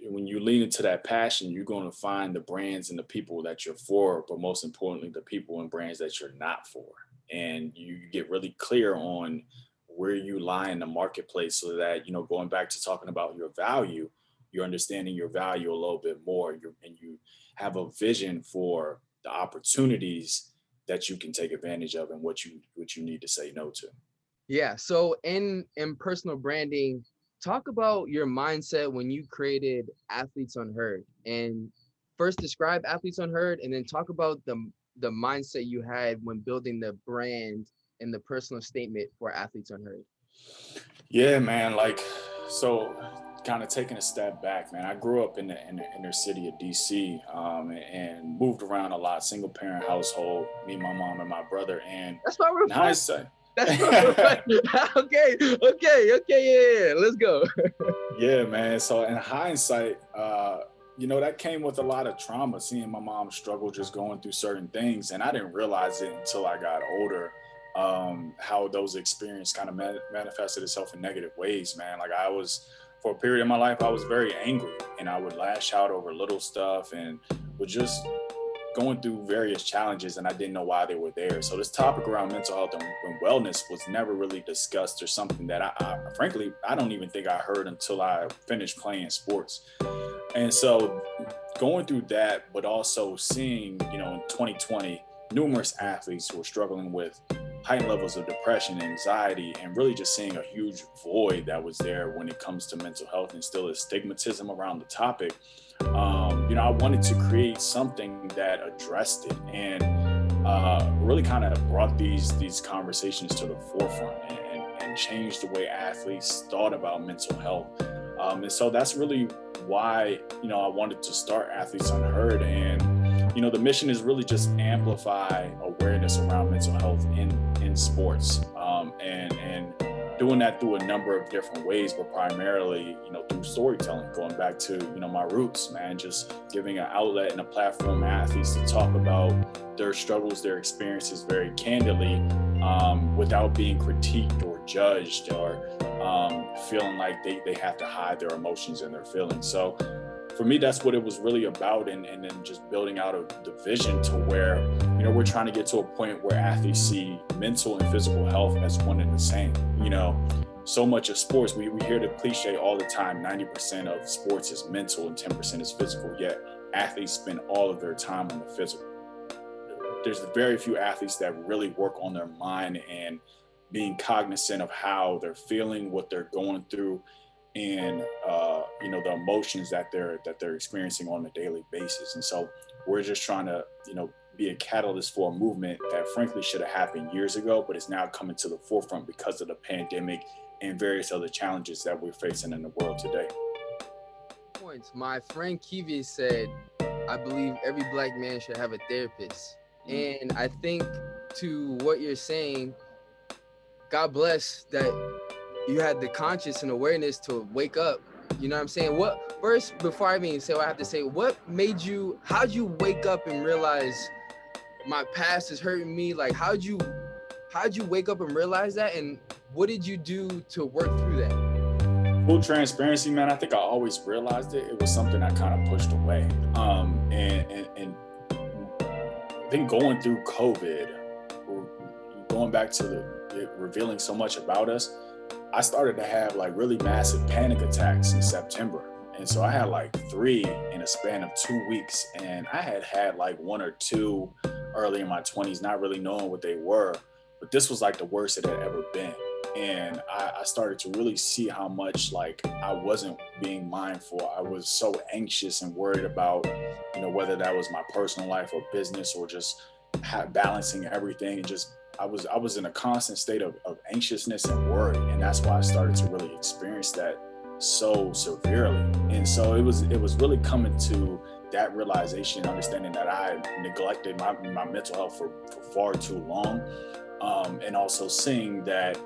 [SPEAKER 2] when you lean into that passion, you're going to find the brands and the people that you're for, but most importantly, the people and brands that you're not for, and you get really clear on where you lie in the marketplace, so that going back to talking about your value, you're understanding your value a little bit more, and you have a vision for the opportunities that you can take advantage of, and what you need to say no to.
[SPEAKER 1] Yeah. So in personal branding, talk about your mindset when you created Athletes Unheard. And first describe Athletes Unheard, and then talk about the mindset you had when building the brand and the personal statement for Athletes Unheard.
[SPEAKER 2] Yeah, man. So kind of taking a step back, man. I grew up in the inner city of DC, and moved around a lot. Single parent household, me, my mom, and my brother. And
[SPEAKER 1] That's why we're
[SPEAKER 2] in
[SPEAKER 1] friends.
[SPEAKER 2] hindsight,
[SPEAKER 1] That's why we're friends. Okay, yeah. Let's go.
[SPEAKER 2] yeah, man. So in hindsight, that came with a lot of trauma. Seeing my mom struggle, just going through certain things, and I didn't realize it until I got older. How those experiences kind of manifested itself in negative ways, man. Like for a period of my life, I was very angry, and I would lash out over little stuff, and would just going through various challenges, and I didn't know why they were there. So this topic around mental health and wellness was never really discussed, or something that I frankly, I don't even think I heard until I finished playing sports. And so going through that, but also seeing, in 2020, numerous athletes who were struggling with heightened levels of depression, anxiety, and really just seeing a huge void that was there when it comes to mental health, and still is stigmatism around the topic. I wanted to create something that addressed it. And really kind of brought these conversations to the forefront and changed the way athletes thought about mental health. And so that's really why, I wanted to start Athletes Unheard. And, the mission is really just amplify awareness around mental health in sports, and doing that through a number of different ways, but primarily, through storytelling, going back to, my roots, man, just giving an outlet and a platform for athletes to talk about their struggles, their experiences very candidly, without being critiqued or judged or feeling like they have to hide their emotions and their feelings. So for me, that's what it was really about. And then just building out the vision to where, we're trying to get to a point where athletes see mental and physical health as one and the same. So much of sports, we hear the cliche all the time, 90% of sports is mental and 10% is physical, yet athletes spend all of their time on the physical. There's very few athletes that really work on their mind and being cognizant of how they're feeling, what they're going through, and the emotions that they're experiencing on a daily basis. And so we're just trying to be a catalyst for a movement that frankly should have happened years ago, but is now coming to the forefront because of the pandemic and various other challenges that we're facing in the world today.
[SPEAKER 1] Points. My friend Kivi said, I believe every Black man should have a therapist. And I think to what you're saying, God bless that you had the conscious and awareness to wake up. You know what I'm saying? First, before I even say what I have to say, how'd you wake up and realize my past is hurting me? Like, how'd you wake up and realize that? And what did you do to work through that?
[SPEAKER 2] Full transparency, man, I think I always realized it. It was something I kind of pushed away. And I think going through COVID, going back to it revealing so much about us, I started to have like really massive panic attacks in September. And so I had like 3 in a span of 2 weeks. And I had like 1 or 2 early in my 20s, not really knowing what they were. But this was like the worst it had ever been. And I started to really see how much like I wasn't being mindful. I was so anxious and worried about, whether that was my personal life or business or just balancing everything. And just I was in a constant state of anxiousness and worry. And that's why I started to really experience that so severely. And so it was really coming to that realization, understanding that I neglected my mental health for far too long. And also seeing that,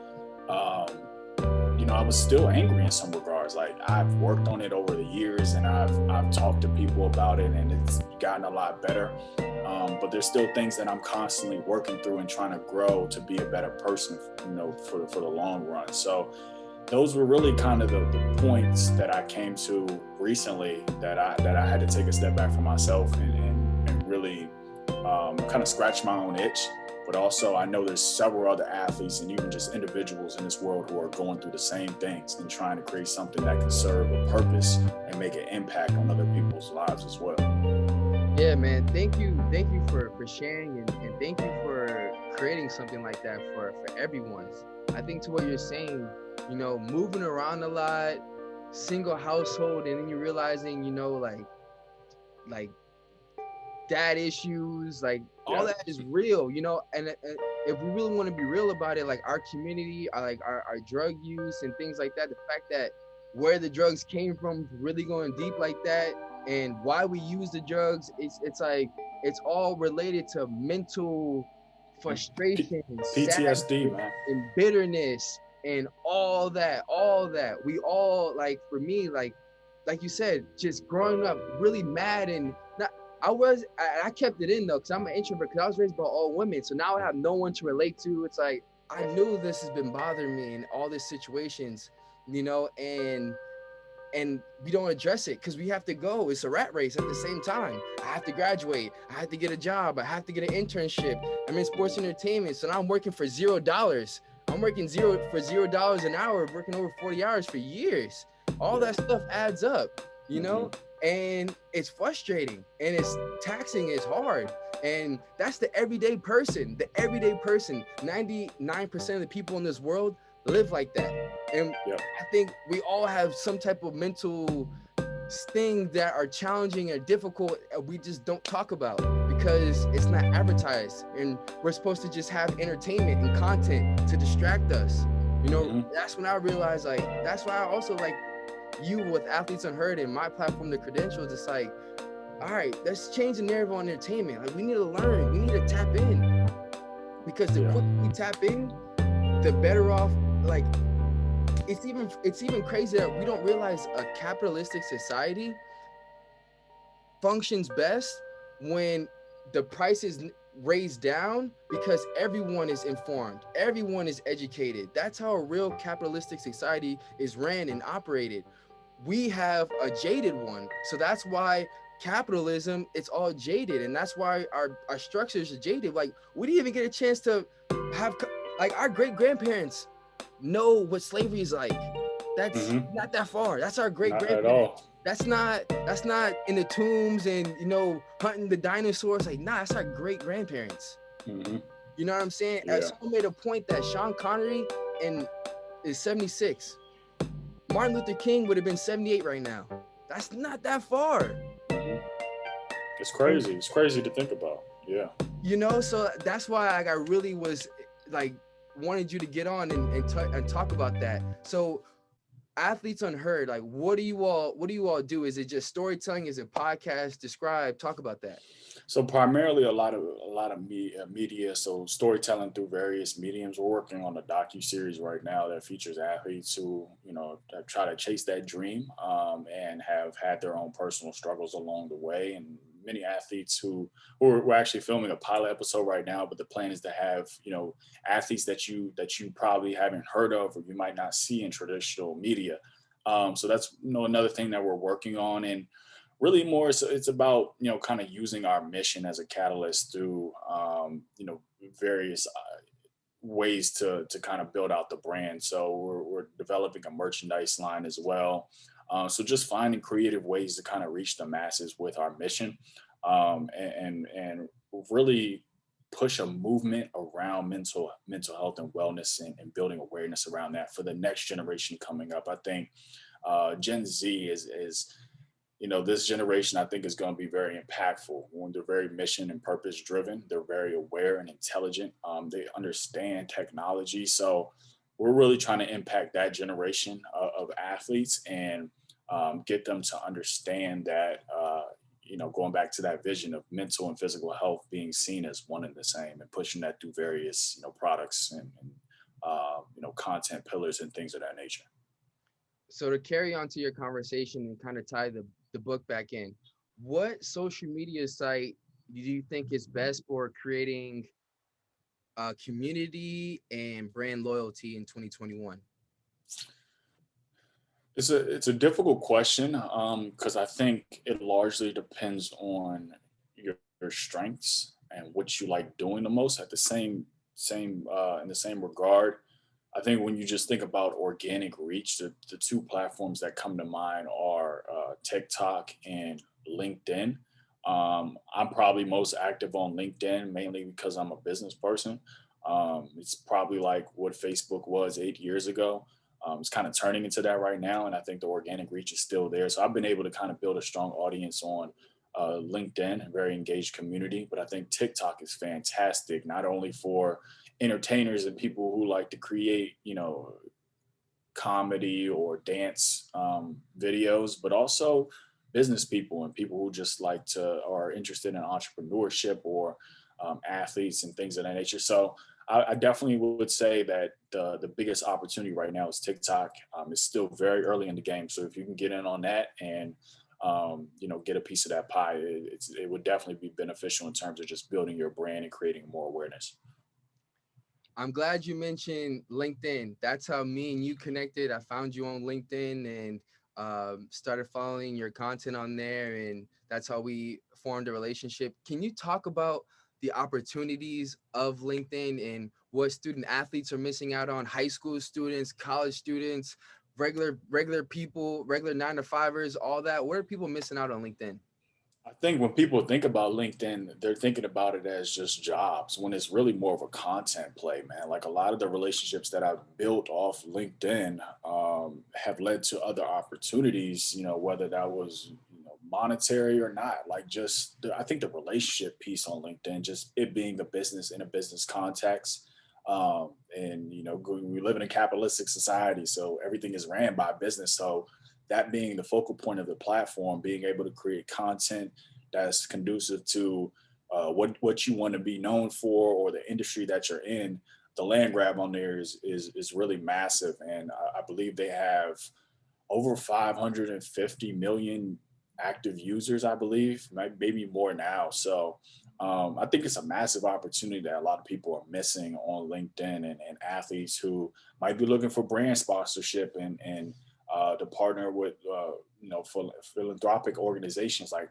[SPEAKER 2] I was still angry in some regards. Like I've worked on it over the years and I've talked to people about it and it's gotten a lot better. But there's still things that I'm constantly working through and trying to grow to be a better person, for the long run. So those were really kind of the points that I came to recently that I had to take a step back for myself and really kind of scratch my own itch. But also I know there's several other athletes and even just individuals in this world who are going through the same things and trying to create something that can serve a purpose and make an impact on other people's lives as well.
[SPEAKER 1] Yeah, man. Thank you for sharing and thank you for creating something like that for everyone. I think to what you're saying, moving around a lot, single household, and then you're realizing, like dad issues, like all that is real, and if we really want to be real about it, like our community, our drug use and things like that, the fact that where the drugs came from, really going deep like that, and why we use the drugs, it's like it's all related to mental frustration,
[SPEAKER 2] PTSD, man,
[SPEAKER 1] and bitterness and all that. We all, like, for me, like you said, just growing up really mad and not. I kept it in though, because I'm an introvert, because I was raised by all women. So now I have no one to relate to. It's like, I knew this has been bothering me in all these situations, and we don't address it because we have to go. It's a rat race at the same time. I have to graduate. I have to get a job. I have to get an internship. I'm in sports entertainment. So now I'm working for $0. I'm working $0 an hour, working over 40 hours for years. All that stuff adds up, and it's frustrating and it's taxing, it's hard. And that's the everyday person. 99% of the people in this world live like that. And I think we all have some type of mental things that are challenging or difficult we just don't talk about because it's not advertised, and we're supposed to just have entertainment and content to distract us. You know,
[SPEAKER 2] Mm-hmm.
[SPEAKER 1] that's when I realized, like, that's why I also like you with Athletes Unheard and my platform, The Credentials. It's like, all right, let's change the narrative on entertainment. Like, we need to learn, we need to tap in, because the
[SPEAKER 2] Yeah.
[SPEAKER 1] quicker we tap in, the better off. Like, it's even crazy that we don't realize a capitalistic society functions best when the price is raised down because everyone is informed, everyone is educated. That's how a real capitalistic society is ran and operated. We have a jaded one, so that's why capitalism, it's all jaded, and that's why our structures are jaded. Like, we didn't even get a chance to have, like, our great grandparents know what slavery is like. That's
[SPEAKER 2] Mm-hmm.
[SPEAKER 1] not that far. That's our great
[SPEAKER 2] Not at
[SPEAKER 1] grandparents.
[SPEAKER 2] all.
[SPEAKER 1] That's not in the tombs and, hunting the dinosaurs. Like, nah, that's our great grandparents.
[SPEAKER 2] Mm-hmm.
[SPEAKER 1] You know what I'm saying?
[SPEAKER 2] Yeah.
[SPEAKER 1] Someone made a point that Sean Connery in is 76. Martin Luther King would have been 78 right now. That's not that far.
[SPEAKER 2] Mm-hmm. It's
[SPEAKER 1] And
[SPEAKER 2] crazy. It's crazy to think about. Yeah.
[SPEAKER 1] so that's why I really was like wanted you to get on and talk about that. So, Athletes Unheard, like, what do you all do? Is it just storytelling? Is it podcast? Describe, talk about that.
[SPEAKER 2] So primarily a lot of media, so storytelling through various mediums. We're working on a docu series right now that features athletes who, have tried to chase that dream, and have had their own personal struggles along the way. And many athletes we're actually filming a pilot episode right now, but the plan is to have, athletes that you probably haven't heard of or you might not see in traditional media. So that's, another thing that we're working on. And really more so it's about, kind of using our mission as a catalyst through, various ways to kind of build out the brand. So we're developing a merchandise line as well. So just finding creative ways to kind of reach the masses with our mission, and really push a movement around mental health and wellness, and building awareness around that for the next generation coming up. I think Gen Z is this generation, I think, is going to be very impactful when they're very mission and purpose driven. They're very aware and intelligent. They understand technology. So we're really trying to impact that generation of athletes, and get them to understand that, going back to that vision of mental and physical health being seen as one and the same, and pushing that through various, products and content pillars and things of that nature.
[SPEAKER 1] So, to carry on to your conversation and kind of tie the book back in, what social media site do you think is best for creating community and brand loyalty in 2021?
[SPEAKER 2] It's a difficult question, because I think it largely depends on your strengths and what you like doing the most. At the same in the same regard, I think when you just think about organic reach, the two platforms that come to mind are TikTok and LinkedIn. I'm probably most active on LinkedIn mainly because I'm a business person. It's probably like what Facebook was 8 years ago. It's kind of turning into that right now, and I think the organic reach is still there. So I've been able to kind of build a strong audience on LinkedIn, a very engaged community. But I think TikTok is fantastic, not only for entertainers and people who like to create, comedy or dance videos, but also business people and people who just like to are interested in entrepreneurship or athletes and things of that nature. So I definitely would say that the biggest opportunity right now is TikTok. It's still very early in the game, so if you can get in on that and get a piece of that pie, it would definitely be beneficial in terms of just building your brand and creating more awareness.
[SPEAKER 1] I'm glad you mentioned LinkedIn. That's how me and you connected. I found you on LinkedIn and started following your content on there, and that's how we formed a relationship. Can you talk about the opportunities of LinkedIn and what student athletes are missing out on? High school students, college students, regular people, regular 9 to 5ers, all that. What are people missing out on LinkedIn?
[SPEAKER 2] I think when people think about LinkedIn, they're thinking about it as just jobs when it's really more of a content play, man. Like a lot of the relationships that I've built off LinkedIn have led to other opportunities, whether that was, monetary or not. Like just, I think the relationship piece on LinkedIn, just it being a business in a business context. And, we live in a capitalistic society, so everything is ran by business. So that being the focal point of the platform, being able to create content that's conducive to what you want to be known for or the industry that you're in, the land grab on there is really massive. And I believe they have over 550 million active users, I believe, maybe more now. So I think it's a massive opportunity that a lot of people are missing on LinkedIn, and athletes who might be looking for brand sponsorship and to partner with for philanthropic organizations. Like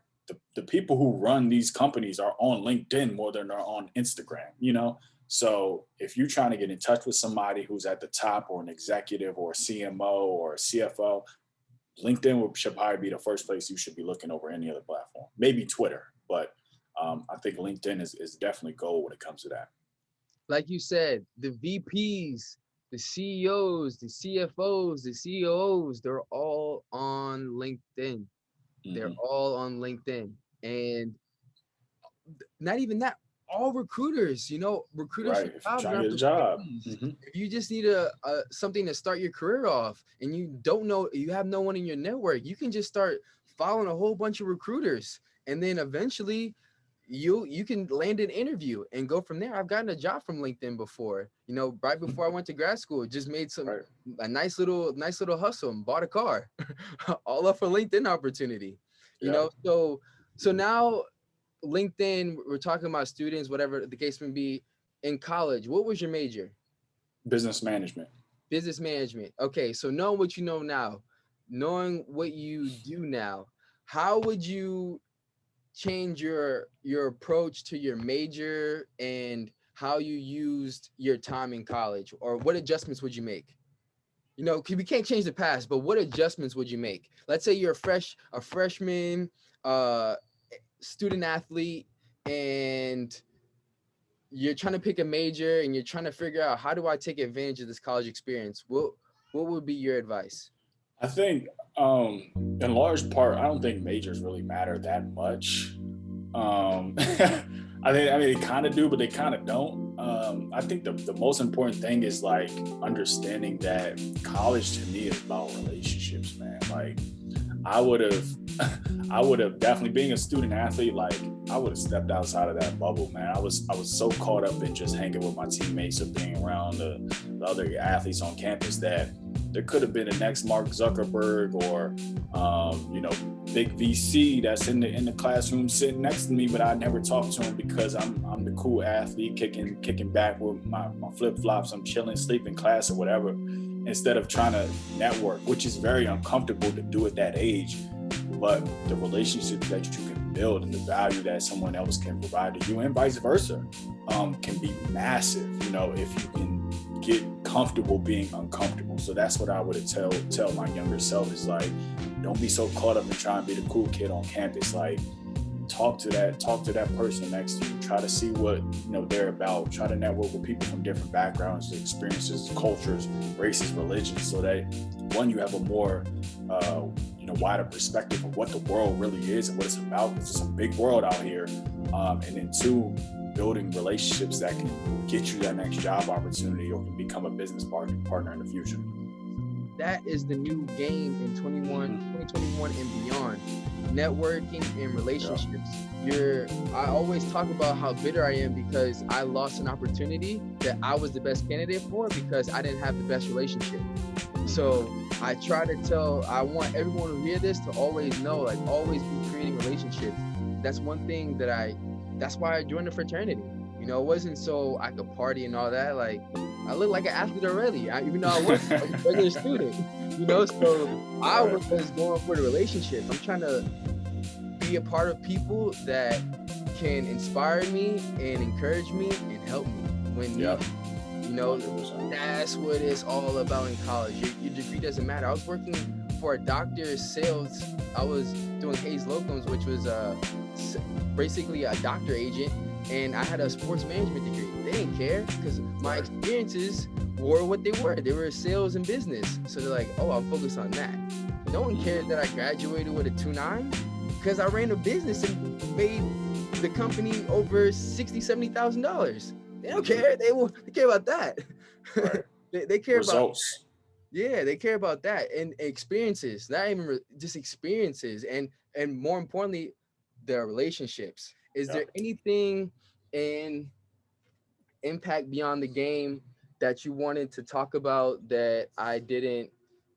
[SPEAKER 2] the people who run these companies are on LinkedIn more than they're on Instagram. So if you're trying to get in touch with somebody who's at the top, or an executive or a CMO or a CFO, LinkedIn should probably be the first place you should be looking over any other platform. Maybe Twitter, but I think LinkedIn is definitely gold when it comes to that.
[SPEAKER 1] Like you said, the VPs, the CEOs, the CFOs, the COOs, they're all on LinkedIn. They're all on LinkedIn. And not even that, all recruiters, recruiters
[SPEAKER 2] Right.
[SPEAKER 1] for
[SPEAKER 2] If you're
[SPEAKER 1] jobs
[SPEAKER 2] trying
[SPEAKER 1] and
[SPEAKER 2] to get a job.
[SPEAKER 1] opportunities. If you just need a something to start your career off, and you don't know, you have no one in your network, you can just start following a whole bunch of recruiters, and then eventually you can land an interview and go from there. I've gotten a job from LinkedIn before, right before I went to grad school. Just made a nice little hustle and bought a car all off a LinkedIn opportunity.
[SPEAKER 2] Yeah.
[SPEAKER 1] So now LinkedIn, we're talking about students, whatever the case may be. In college, what was your major?
[SPEAKER 2] Business management.
[SPEAKER 1] Business management. Okay, so knowing what you know now, knowing what you do now, how would you change your approach to your major and how you used your time in college? Or what adjustments would you make? Because we can't change the past, but what adjustments would you make? Let's say you're a freshman, student athlete, and you're trying to pick a major and you're trying to figure out, how do I take advantage of this college experience? What would be your advice?
[SPEAKER 2] I think in large part, I don't think majors really matter that much. I mean, they kind of do, but they kind of don't. I think the most important thing is like understanding that college to me is about relationships, man. Like I would have definitely, being a student athlete, like I would have stepped outside of that bubble, man. I was so caught up in just hanging with my teammates or being around the other athletes on campus that there could have been a next Mark Zuckerberg or big VC that's in the classroom sitting next to me, but I never talked to him because I'm the cool athlete kicking back with my flip flops. I'm chilling, sleep in class or whatever, instead of trying to network, which is very uncomfortable to do at that age. But the relationships that you can build and the value that someone else can provide to you, and vice versa, can be massive. If you can get comfortable being uncomfortable. So that's what I would tell my younger self, is like, don't be so caught up in trying to be the cool kid on campus. Like, talk to that person next to you. Try to see what they're about. Try to network with people from different backgrounds, experiences, cultures, races, religions, so that one, you have a more wider perspective of what the world really is and what it's about. It's just a big world out here. And then two, building relationships that can get you that next job opportunity or can become a business partner in the future.
[SPEAKER 1] That is the new game in 2021 and beyond. Networking and relationships. I always talk about how bitter I am because I lost an opportunity that I was the best candidate for because I didn't have the best relationship. So I want everyone who hear this to always know, like, always be creating relationships. That's one thing that's why I joined the fraternity. It wasn't so I could party and all that. Like, I look like an athlete already, even though I was a regular student, so I was just going for the relationship. I'm trying to be a part of people that can inspire me and encourage me and help me when needed. That's what it's all about in college. Your degree doesn't matter. I was working for a doctor's sales. I was doing Hayes Locums, which was basically a doctor agent, and I had a sports management degree. They didn't care because my experiences were what they were. They were sales and business. So they're like, oh, I'll focus on that. No one cared that I graduated with a 2.9 because I ran a business and made the company over $60,000-$70,000. They don't care. They care about that.
[SPEAKER 2] Right.
[SPEAKER 1] they care
[SPEAKER 2] results.
[SPEAKER 1] Yeah, they care about that and experiences, not even just experiences, and more importantly, their relationships. Is there anything in Impact Beyond the Game that you wanted to talk about that I didn't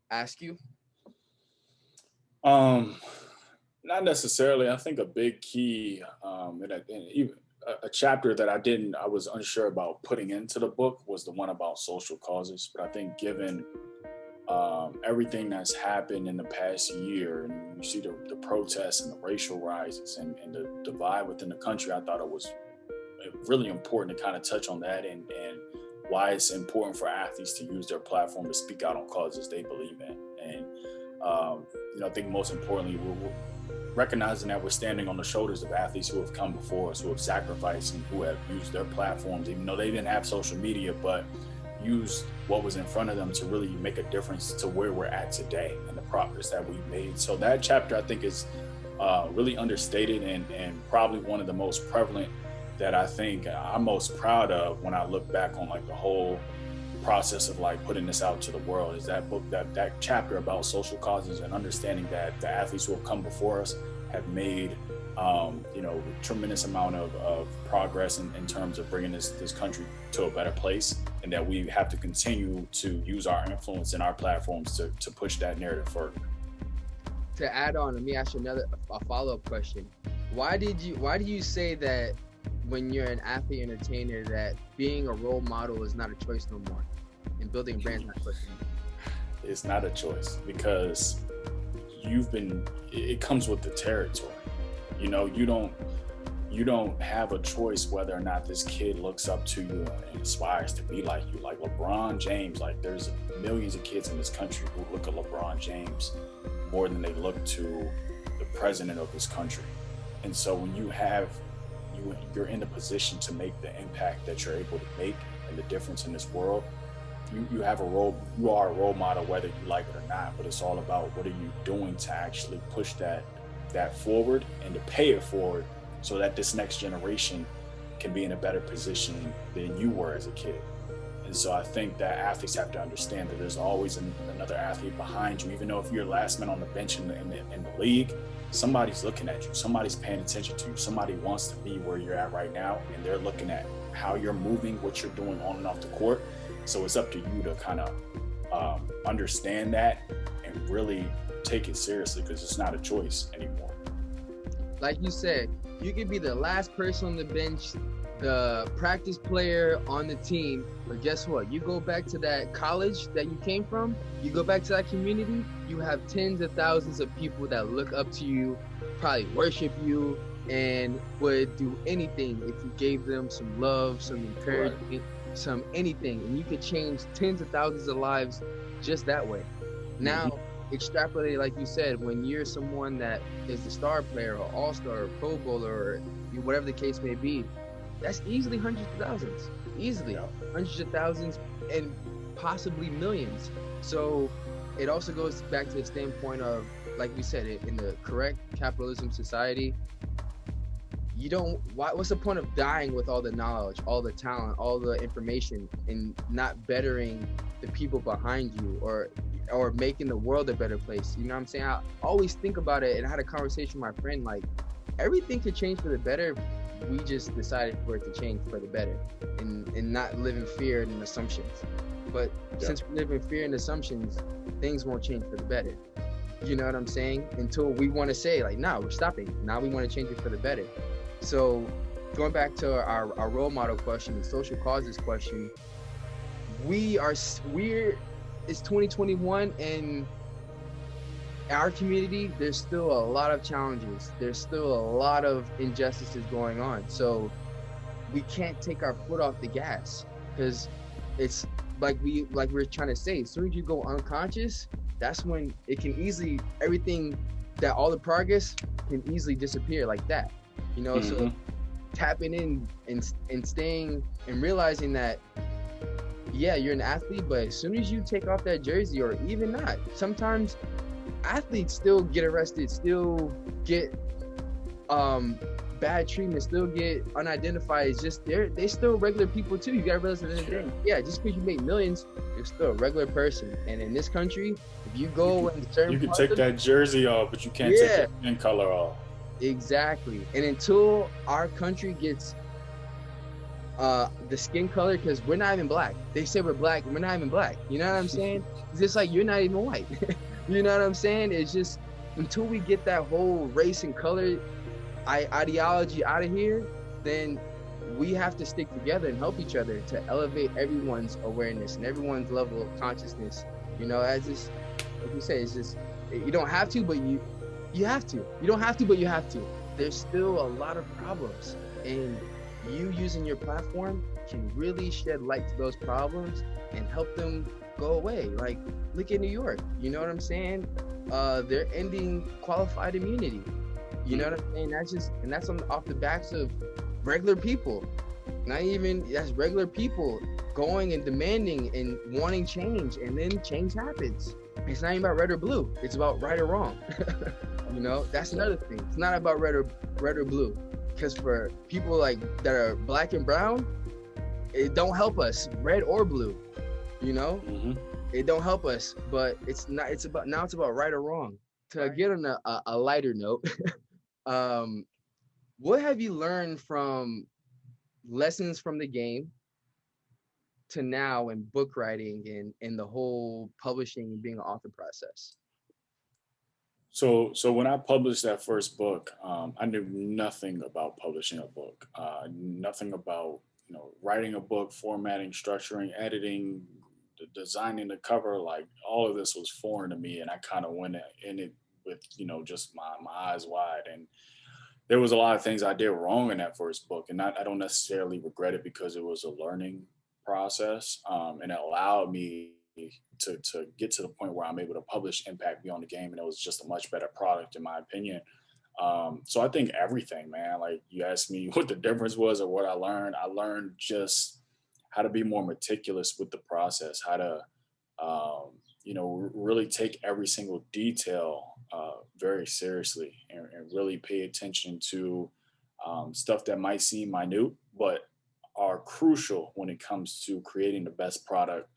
[SPEAKER 1] ask you?
[SPEAKER 2] Not necessarily. I think a big key, and even a chapter that I was unsure about putting into the book was the one about social causes. But I think given everything that's happened in the past year, and you see the protests and the racial rises and the divide within the country, I thought it was really important to kind of touch on that and why it's important for athletes to use their platform to speak out on causes they believe in. And I think most importantly, we're recognizing that we're standing on the shoulders of athletes who have come before us, who have sacrificed and who have used their platforms, even though they didn't have social media, but used what was in front of them to really make a difference to where we're at today and the progress that we've made. So that chapter, I think, is really understated and probably one of the most prevalent that I think I'm most proud of when I look back on like the whole process of like putting this out to the world, is that book, that chapter about social causes and understanding that the athletes who have come before us have made tremendous amount of progress in terms of bringing this country to a better place, and that we have to continue to use our influence and our platforms to push that narrative further.
[SPEAKER 1] To add on, let me ask you a follow-up question. Why do you say that when you're an athlete entertainer that being a role model is not a choice no more, and building a brand is not a choice anymore?
[SPEAKER 2] It's not a choice because it comes with the territory. You don't have a choice whether or not this kid looks up to you and aspires to be like you. Like LeBron James, like there's millions of kids in this country who look at LeBron James more than they look to the president of this country. And so when you're in a position to make the impact that you're able to make and the difference in this world, you are a role model whether you like it or not. But it's all about what are you doing to actually push that forward and to pay it forward so that this next generation can be in a better position than you were as a kid. And so I think that athletes have to understand that there's always another athlete behind you. Even though if you're last man on the bench in the league, somebody's looking at you, somebody's paying attention to you, somebody wants to be where you're at right now, and they're looking at how you're moving, what you're doing on and off the court. So it's up to you to kind of understand that and really take it seriously, because it's not a choice anymore.
[SPEAKER 1] Like you said, you could be the last person on the bench, the practice player on the team, but guess what? You go back to that college that you came from, you go back to that community, you have tens of thousands of people that look up to you, probably worship you, and would do anything if you gave them some love, some encouragement, some anything. And you could change tens of thousands of lives just that way. Now, extrapolate, like you said, when you're someone that is the star player or all-star or pro bowler or whatever the case may be, that's easily hundreds of thousands, hundreds of thousands and possibly millions. So it also goes back to the standpoint of, like we said, in the correct capitalism society, what's the point of dying with all the knowledge, all the talent, all the information, and not bettering the people behind you or making the world a better place? You know what I'm saying? I always think about it, and I had a conversation with my friend, like, everything could change for the better. We just decided for it to change for the better and not live in fear and assumptions. But since we live in fear and assumptions, things won't change for the better. You know what I'm saying? Until we want to say, like, no, we're stopping. Now we want to change it for the better. So going back to our role model question, the social causes question, it's 2021, and our community, there's still a lot of challenges. There's still a lot of injustices going on. So we can't take our foot off the gas, because it's like we're trying to say, as soon as you go unconscious, that's when it can easily, all the progress can easily disappear like that. you know. So tapping in and staying and realizing that, yeah, you're an athlete, but as soon as you take off that jersey, or even not, sometimes athletes still get arrested, still get bad treatment, still get unidentified. It's just they still regular people too. You gotta realize at the end of the day, yeah, just because you make millions, you're still a regular person. And in this country, if you go in certain
[SPEAKER 2] you can take that jersey off, but you can't take your skin color off.
[SPEAKER 1] Exactly. And until our country gets the skin color, because we're not even black. They say we're black, and we're not even black. You know what I'm saying? It's just like, you're not even white. You know what I'm saying? It's just, until we get that whole race and color ideology out of here, then we have to stick together and help each other to elevate everyone's awareness and everyone's level of consciousness. You know, as just, like you say, it's just, you don't have to, but you have to. You don't have to, but you have to. There's still a lot of problems, and you using your platform can really shed light to those problems and help them go away. Like, look at New York. You know what I'm saying? They're ending qualified immunity. You know what I'm saying? That's off the backs of regular people. Not even, that's regular people going and demanding and wanting change, and then change happens. It's not even about red or blue. It's about right or wrong. You know, that's another thing. It's not about red or blue. Because for people like that are black and brown, it don't help us, red or blue. You know, it don't help us. But it's about right or wrong. To get on a lighter note, what have you learned from lessons from the game to now in book writing and the whole publishing and being an author process?
[SPEAKER 2] So when I published that first book, I knew nothing about publishing a book, nothing about, writing a book, formatting, structuring, editing, designing the cover. Like, all of this was foreign to me, and I kind of went in it with, just my eyes wide. And there was a lot of things I did wrong in that first book, and I don't necessarily regret it, because it was a learning process, and it allowed me to get to the point where I'm able to publish Impact Beyond the Game, and it was just a much better product, in my opinion. So I think everything, man, like, you asked me what the difference was or what I learned just how to be more meticulous with the process, how to, really take every single detail very seriously, and really pay attention to stuff that might seem minute, but are crucial when it comes to creating the best product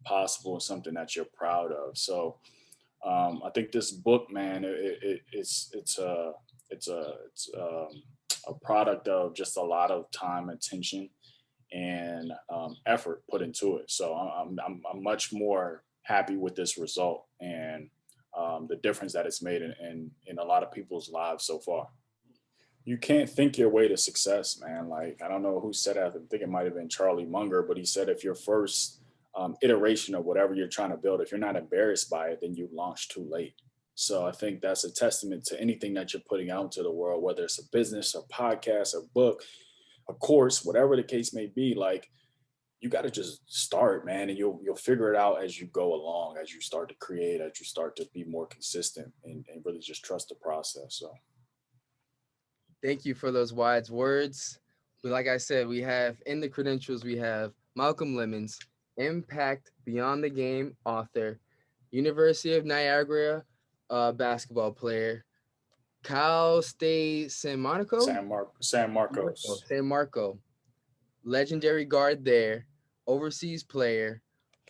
[SPEAKER 2] possible and something that you're proud of. So I think this book, man, it's a product of just a lot of time, attention, and effort put into it. So I'm much more happy with this result, and the difference that it's made in a lot of people's lives so far. You can't think your way to success, man. Like, I don't know who said that. I think it might have been Charlie Munger, but he said, if your first iteration of whatever you're trying to build, if you're not embarrassed by it, then you launched too late. So I think that's a testament to anything that you're putting out into the world, whether it's a business, a podcast, a book, a course, whatever the case may be. Like, you got to just start, man, and you'll figure it out as you go along, as you start to create, as you start to be more consistent, and really just trust the process. So
[SPEAKER 1] thank you for those wise words. But like I said, we have in the credentials, we have Malcolm Lemmons, Impact Beyond the Game author, University of Niagara basketball player, Cal State San Marcos, San Marco, legendary guard there, overseas player,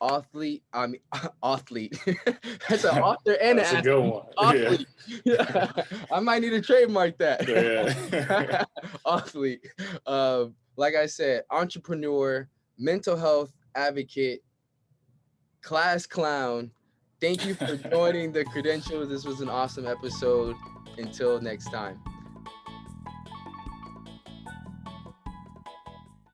[SPEAKER 1] athlete. That's an author and
[SPEAKER 2] that's
[SPEAKER 1] an
[SPEAKER 2] a good one.
[SPEAKER 1] Athlete. Yeah. I might need to trademark that.
[SPEAKER 2] Yeah.
[SPEAKER 1] Athlete. Like I said, entrepreneur, mental health advocate, class clown. Thank you for joining the credentials. This was an awesome episode. Until next time.